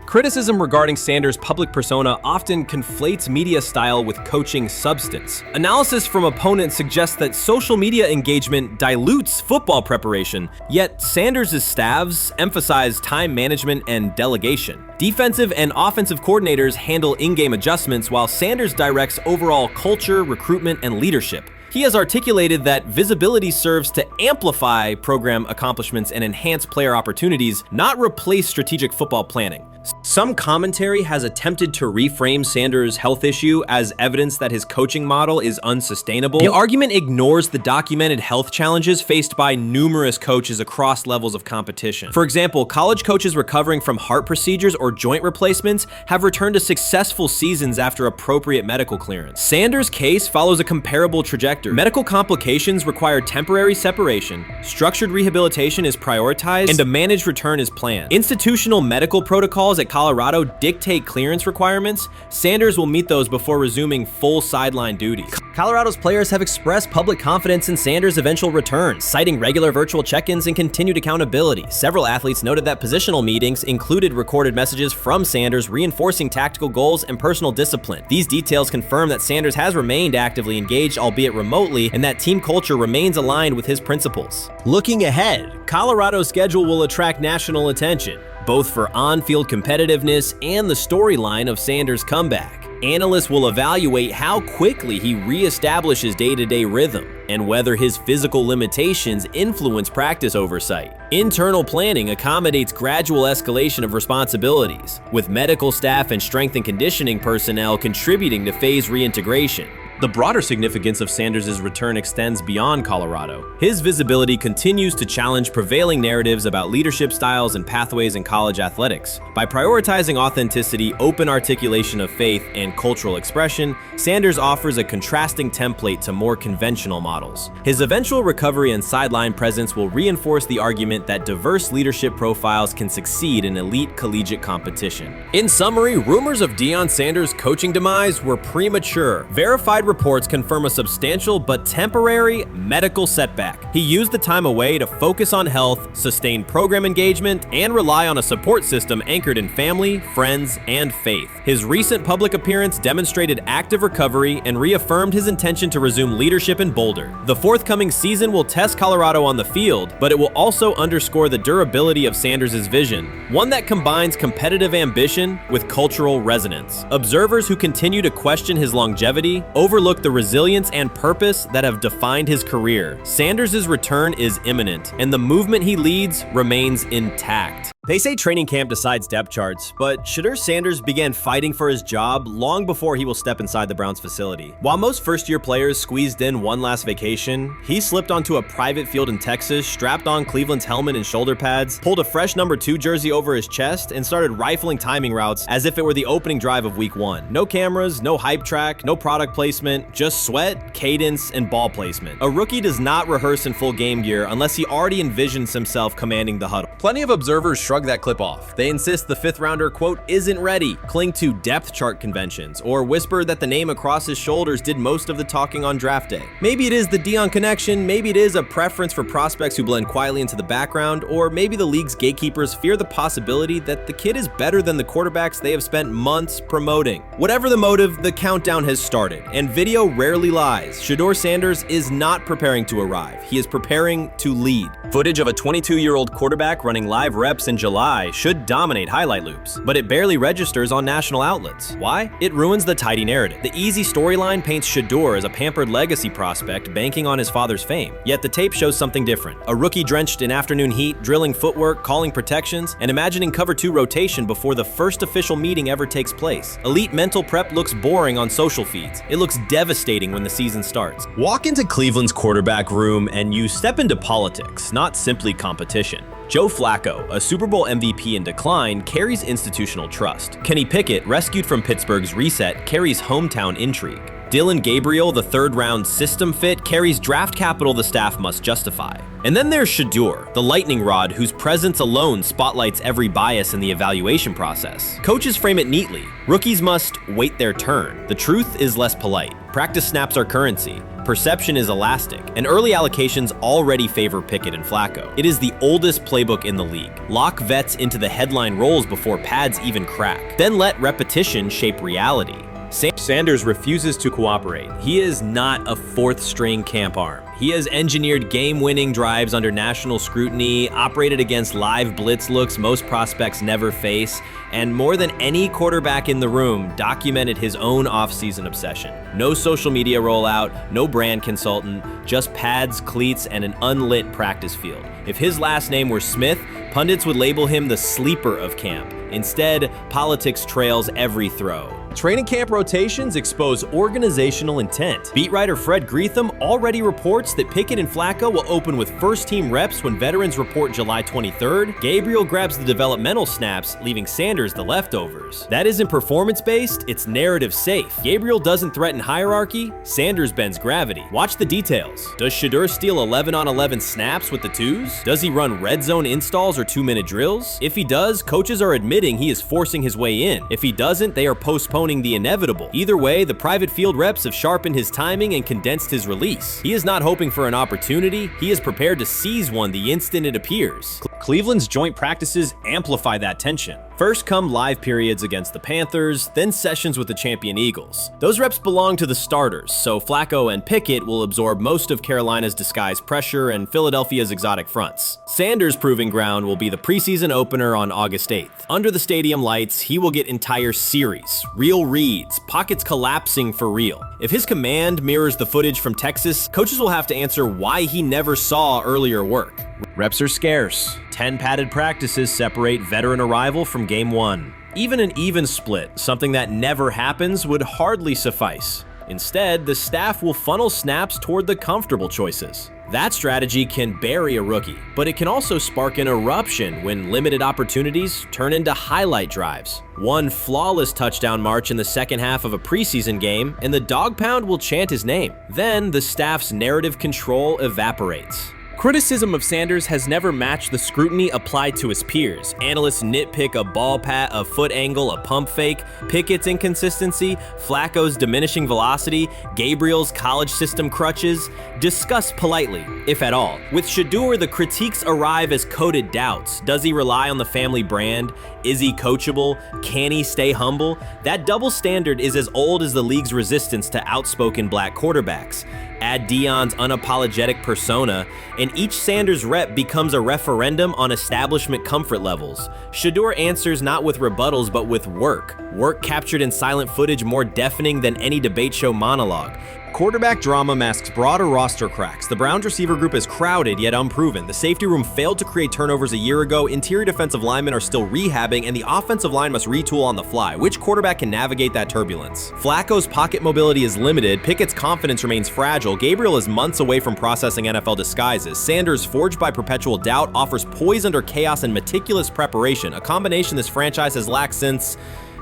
C: Criticism regarding Sanders' public persona often conflates media style with coaching substance. Analysis from opponents suggests that social media engagement dilutes football preparation, yet Sanders' staffs emphasize time management and delegation. Defensive and offensive coordinators handle in-game adjustments, while Sanders directs overall culture, recruitment, and leadership. He has articulated that visibility serves to amplify program accomplishments and enhance player opportunities, not replace strategic football planning. Some commentary has attempted to reframe Sanders' health issue as evidence that his coaching model is unsustainable. The argument ignores the documented health challenges faced by numerous coaches across levels of competition. For example, college coaches recovering from heart procedures or joint replacements have returned to successful seasons after appropriate medical clearance. Sanders' case follows a comparable trajectory. Medical complications require temporary separation, structured rehabilitation is prioritized, and a managed return is planned. Institutional medical protocols at Colorado dictate clearance requirements. Sanders will meet those before resuming full sideline duties. Colorado's players have expressed public confidence in Sanders' eventual return, citing regular virtual check-ins and continued accountability. Several athletes noted that positional meetings included recorded messages from Sanders reinforcing tactical goals and personal discipline. These details confirm that Sanders has remained actively engaged, albeit remotely, and that team culture remains aligned with his principles. Looking ahead, Colorado's schedule will attract national attention, both for on-field competitiveness and the storyline of Sanders' comeback. Analysts will evaluate how quickly he reestablishes day-to-day rhythm and whether his physical limitations influence practice oversight. Internal planning accommodates gradual escalation of responsibilities, with medical staff and strength and conditioning personnel contributing to phase reintegration. The broader significance of Sanders' return extends beyond Colorado. His visibility continues to challenge prevailing narratives about leadership styles and pathways in college athletics. By prioritizing authenticity, open articulation of faith, and cultural expression, Sanders offers a contrasting template to more conventional models. His eventual recovery and sideline presence will reinforce the argument that diverse leadership profiles can succeed in elite collegiate competition. In summary, rumors of Deion Sanders' coaching demise were premature. Verified reports confirm a substantial but temporary medical setback. He used the time away to focus on health, sustain program engagement, and rely on a support system anchored in family, friends, and faith. His recent public appearance demonstrated active recovery and reaffirmed his intention to resume leadership in Boulder. The forthcoming season will test Colorado on the field, but it will also underscore the durability of Sanders' vision, one that combines competitive ambition with cultural resonance. Observers who continue to question his longevity overlook the resilience and purpose that have defined his career. Sanders' return is imminent, and the movement he leads remains intact. They say training camp decides depth charts, but Shedeur Sanders began fighting for his job long before he will step inside the Browns facility. While most first-year players squeezed in one last vacation, he slipped onto a private field in Texas, strapped on Cleveland's helmet and shoulder pads, pulled a fresh number 2 jersey over his chest, and started rifling timing routes as if it were the opening drive of week 1. No cameras, no hype track, no product placement, just sweat, cadence, and ball placement. A rookie does not rehearse in full game gear unless he already envisions himself commanding the huddle. Plenty of observers shrug that clip off. They insist the 5th rounder, quote, isn't ready, cling to depth chart conventions, or whisper that the name across his shoulders did most of the talking on draft day. Maybe it is the Deion connection, maybe it is a preference for prospects who blend quietly into the background, or maybe the league's gatekeepers fear the possibility that the kid is better than the quarterbacks they have spent months promoting. Whatever the motive, the countdown has started, and video rarely lies. Shedeur Sanders is not preparing to arrive. He is preparing to lead. Footage of a 22-year-old quarterback running live reps in July should dominate highlight loops, but it barely registers on national outlets. Why? It ruins the tidy narrative. The easy storyline paints Shedeur as a pampered legacy prospect banking on his father's fame. Yet the tape shows something different. A rookie drenched in afternoon heat, drilling footwork, calling protections, and imagining cover 2 rotation before the first official meeting ever takes place. Elite mental prep looks boring on social feeds. It looks devastating when the season starts. Walk into Cleveland's quarterback room and you step into politics, not simply competition. Joe Flacco, a Super Bowl MVP in decline, carries institutional trust. Kenny Pickett, rescued from Pittsburgh's reset, carries hometown intrigue. Dillon Gabriel, the 3rd-round system fit, carries draft capital the staff must justify. And then there's Shedeur, the lightning rod whose presence alone spotlights every bias in the evaluation process. Coaches frame it neatly. Rookies must wait their turn. The truth is less polite. Practice snaps are currency. Perception is elastic, and early allocations already favor Pickett and Flacco. It is the oldest playbook in the league. Lock vets into the headline roles before pads even crack. Then let repetition shape reality. Sanders refuses to cooperate. He is not a 4th-string camp arm. He has engineered game-winning drives under national scrutiny, operated against live blitz looks most prospects never face, and more than any quarterback in the room, documented his own offseason obsession. No social media rollout, no brand consultant, just pads, cleats, and an unlit practice field. If his last name were Smith, pundits would label him the sleeper of camp. Instead, politics trails every throw. Training camp rotations expose organizational intent. Beat writer Fred Greetham already reports that Pickett and Flacco will open with first-team reps when veterans report July 23rd. Gabriel grabs the developmental snaps, leaving Sanders the leftovers. That isn't performance-based, it's narrative-safe. Gabriel doesn't threaten hierarchy, Sanders bends gravity. Watch the details. Does Shedeur steal 11-on-11 snaps with the 2s? Does he run red zone installs or 2-minute drills? If he does, coaches are admitting he is forcing his way in. If he doesn't, they are postponing the inevitable. Either way, the private field reps have sharpened his timing and condensed his release. He is not hoping for an opportunity, he is prepared to seize one the instant it appears. Cleveland's joint practices amplify that tension. First come live periods against the Panthers, then sessions with the champion Eagles. Those reps belong to the starters, so Flacco and Pickett will absorb most of Carolina's disguised pressure and Philadelphia's exotic fronts. Sanders' proving ground will be the preseason opener on August 8th. Under the stadium lights, he will get entire series, real reads, pockets collapsing for real. If his command mirrors the footage from Texas, coaches will have to answer why he never saw earlier work. Reps are scarce. 10 padded practices separate veteran arrival from game 1. Even an even split, something that never happens, would hardly suffice. Instead, the staff will funnel snaps toward the comfortable choices. That strategy can bury a rookie, but it can also spark an eruption when limited opportunities turn into highlight drives. One flawless touchdown march in the second half of a preseason game, and the dog pound will chant his name. Then the staff's narrative control evaporates. Criticism of Sanders has never matched the scrutiny applied to his peers. Analysts nitpick a ball pat, a foot angle, a pump fake, Pickett's inconsistency, Flacco's diminishing velocity, Gabriel's college system crutches. Discuss politely, if at all. With Shedeur, the critiques arrive as coded doubts. Does he rely on the family brand? Is he coachable? Can he stay humble? That double standard is as old as the league's resistance to outspoken black quarterbacks. Add Deion's unapologetic persona, and each Sanders rep becomes a referendum on establishment comfort levels. Shedeur answers not with rebuttals, but with work. Work captured in silent footage more deafening than any debate show monologue. quarterback drama masks broader roster cracks. The Browns receiver group is crowded yet unproven. The safety room failed to create turnovers a year ago. Interior defensive linemen are still rehabbing, and the offensive line must retool on the fly. Which quarterback can navigate that turbulence? Flacco's pocket mobility is limited. Pickett's confidence remains fragile. Gabriel is months away from processing NFL disguises. Sanders, forged by perpetual doubt, offers poise under chaos and meticulous preparation, a combination this franchise has lacked since,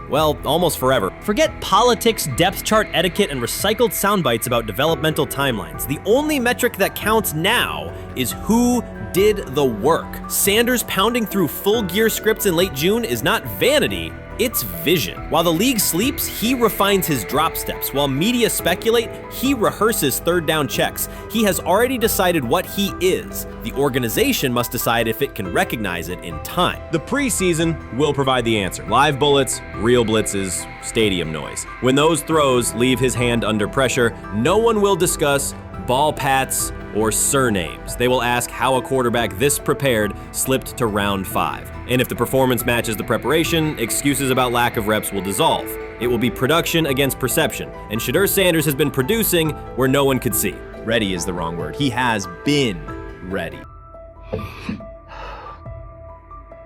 C: well, almost forever.
D: Forget politics, depth chart etiquette, and recycled sound bites about developmental timelines. The only metric that counts now is who did the work. Sanders pounding through full gear scripts in late June is not vanity, it's vision. While the league sleeps, he refines his drop steps. While media speculate, he rehearses third down checks. He has already decided what he is. The organization must decide if it can recognize it in time. The preseason will provide the answer. Live bullets, real blitzes, stadium noise. When those throws leave his hand under pressure, no one will discuss ball pats or surnames. They will ask how a quarterback this prepared slipped to round 5. And if the performance matches the preparation, excuses about lack of reps will dissolve. It will be production against perception, and Shedeur Sanders has been producing where no one could see.
C: Ready is the wrong word. He has been ready.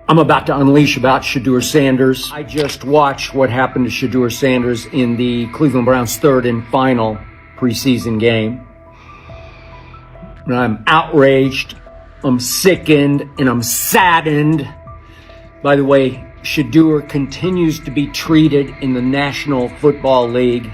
V: I'm about to unleash about Shedeur Sanders. I just watched what happened to Shedeur Sanders in the Cleveland Browns' third and final preseason game. And I'm outraged, I'm sickened, and I'm saddened. By the way, Shedeur continues to be treated in the National Football League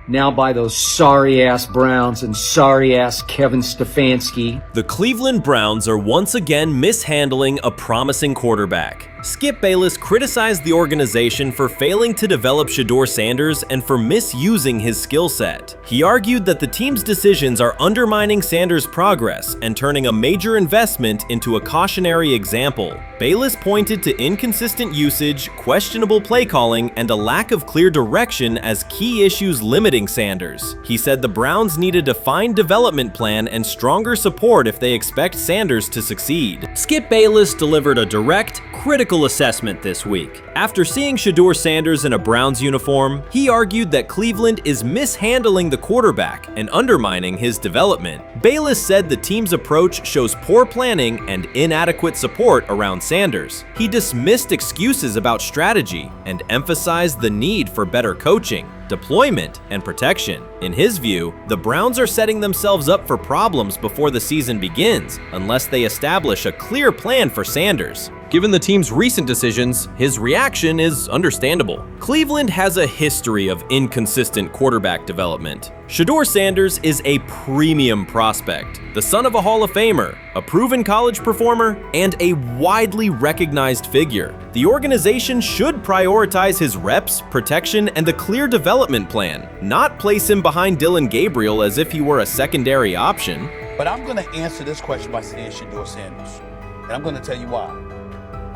V: now by those sorry-ass Browns and sorry-ass Kevin Stefanski.
C: The Cleveland Browns are once again mishandling a promising quarterback. Skip Bayless criticized the organization for failing to develop Shedeur Sanders and for misusing his skill set. He argued that the team's decisions are undermining Sanders' progress and turning a major investment into a cautionary example. Bayless pointed to inconsistent usage, questionable play calling, and a lack of clear direction as key issues limiting Sanders. He said the Browns need a defined development plan and stronger support if they expect Sanders to succeed. Skip Bayless delivered a direct, critical assessment this week. After seeing Shedeur Sanders in a Browns uniform, he argued that Cleveland is mishandling the quarterback and undermining his development. Bayless said the team's approach shows poor planning and inadequate support around Sanders. He dismissed excuses about strategy and emphasized the need for better coaching, deployment, and protection. In his view, the Browns are setting themselves up for problems before the season begins unless they establish a clear plan for Sanders. Given the team's recent decisions, his reaction is understandable. Cleveland has a history of inconsistent quarterback development. Shedeur Sanders is a premium prospect, the son of a Hall of Famer, a proven college performer, and a widely recognized figure. The organization should prioritize his reps, protection, and a clear development plan, not place him behind Dillon Gabriel as if he were a secondary option.
K: But I'm going to answer this question by saying Shedeur Sanders. And I'm going to tell you why.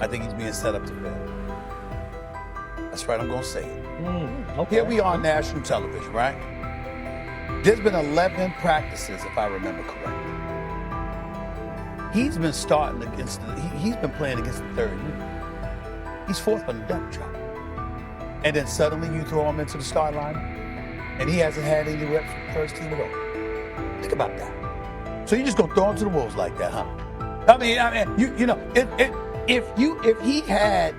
K: I think he's being set up to fail. That's right, I'm going to say it.
V: Okay.
K: Here we are on national television, right? There's been 11 practices, if I remember correctly. He's been starting against, he's been playing against the third unit. He's fourth on the depth chart. And then suddenly you throw him into the start line, and he hasn't had any reps for the first team at all. Think about that. So you're just going to throw him to the wolves like that, huh? I mean, you know, if he had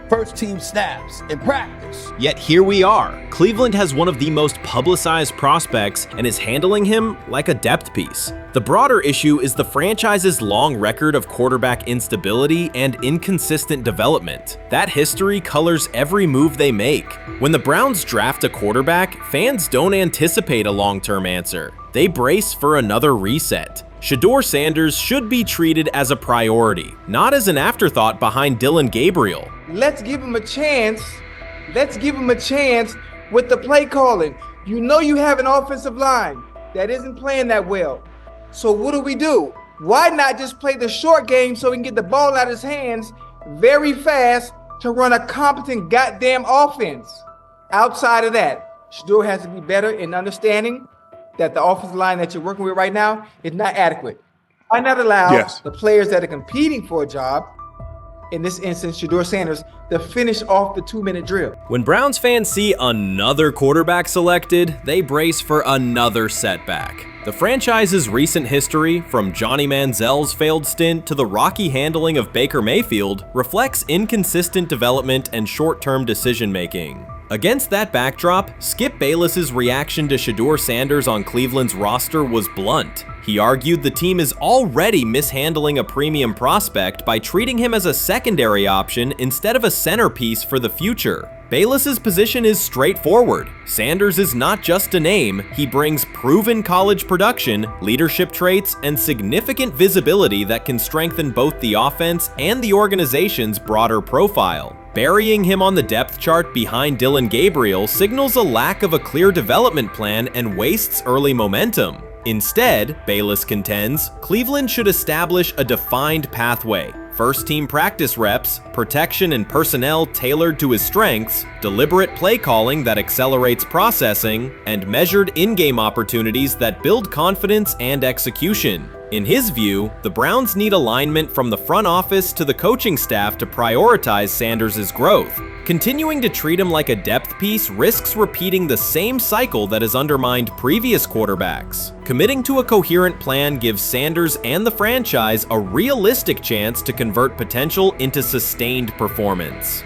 K: first team snaps in practice.
C: Yet here we are. Cleveland has one of the most publicized prospects and is handling him like a depth piece. The broader issue is the franchise's long record of quarterback instability and inconsistent development. That history colors every move they make. When the Browns draft a quarterback, fans don't anticipate a long-term answer. They brace for another reset. Shedeur Sanders should be treated as a priority, not as an afterthought behind Dillon Gabriel.
W: Let's give him a chance. Let's give him a chance with the play calling. You know you have an offensive line that isn't playing that well. So what do? Why not just play the short game so he can get the ball out of his hands very fast to run a competent goddamn offense? Outside of that, Shedeur has to be better in understanding that the offensive line that you're working with right now is not adequate. Why not allow the players that are competing for a job in this instance, Shedeur Sanders, to finish off the 2-minute drill.
D: When Browns fans see another quarterback selected, they brace for another setback. The franchise's recent history, from Johnny Manziel's failed stint to the rocky handling of Baker Mayfield, reflects inconsistent development and short-term decision-making. Against that backdrop, Skip Bayless's reaction to Shedeur Sanders on Cleveland's roster was blunt. He argued the team is already mishandling a premium prospect by treating him as a secondary option instead of a centerpiece for the future. Bayless's position is straightforward. Sanders is not just a name, he brings proven college production, leadership traits, and significant visibility that can strengthen both the offense and the organization's broader profile. Burying him on the depth chart behind Dillon Gabriel signals a lack of a clear development plan and wastes early momentum. Instead, Bayless contends, Cleveland should establish a defined pathway. First-team practice reps, protection and personnel tailored to his strengths, deliberate play calling that accelerates processing, and measured in-game opportunities that build confidence and execution. In his view, the Browns need alignment from the front office to the coaching staff to prioritize Sanders' growth. Continuing to treat him like a depth piece risks repeating the same cycle that has undermined previous quarterbacks. Committing to a coherent plan gives Sanders and the franchise a realistic chance to convert potential into sustained performance.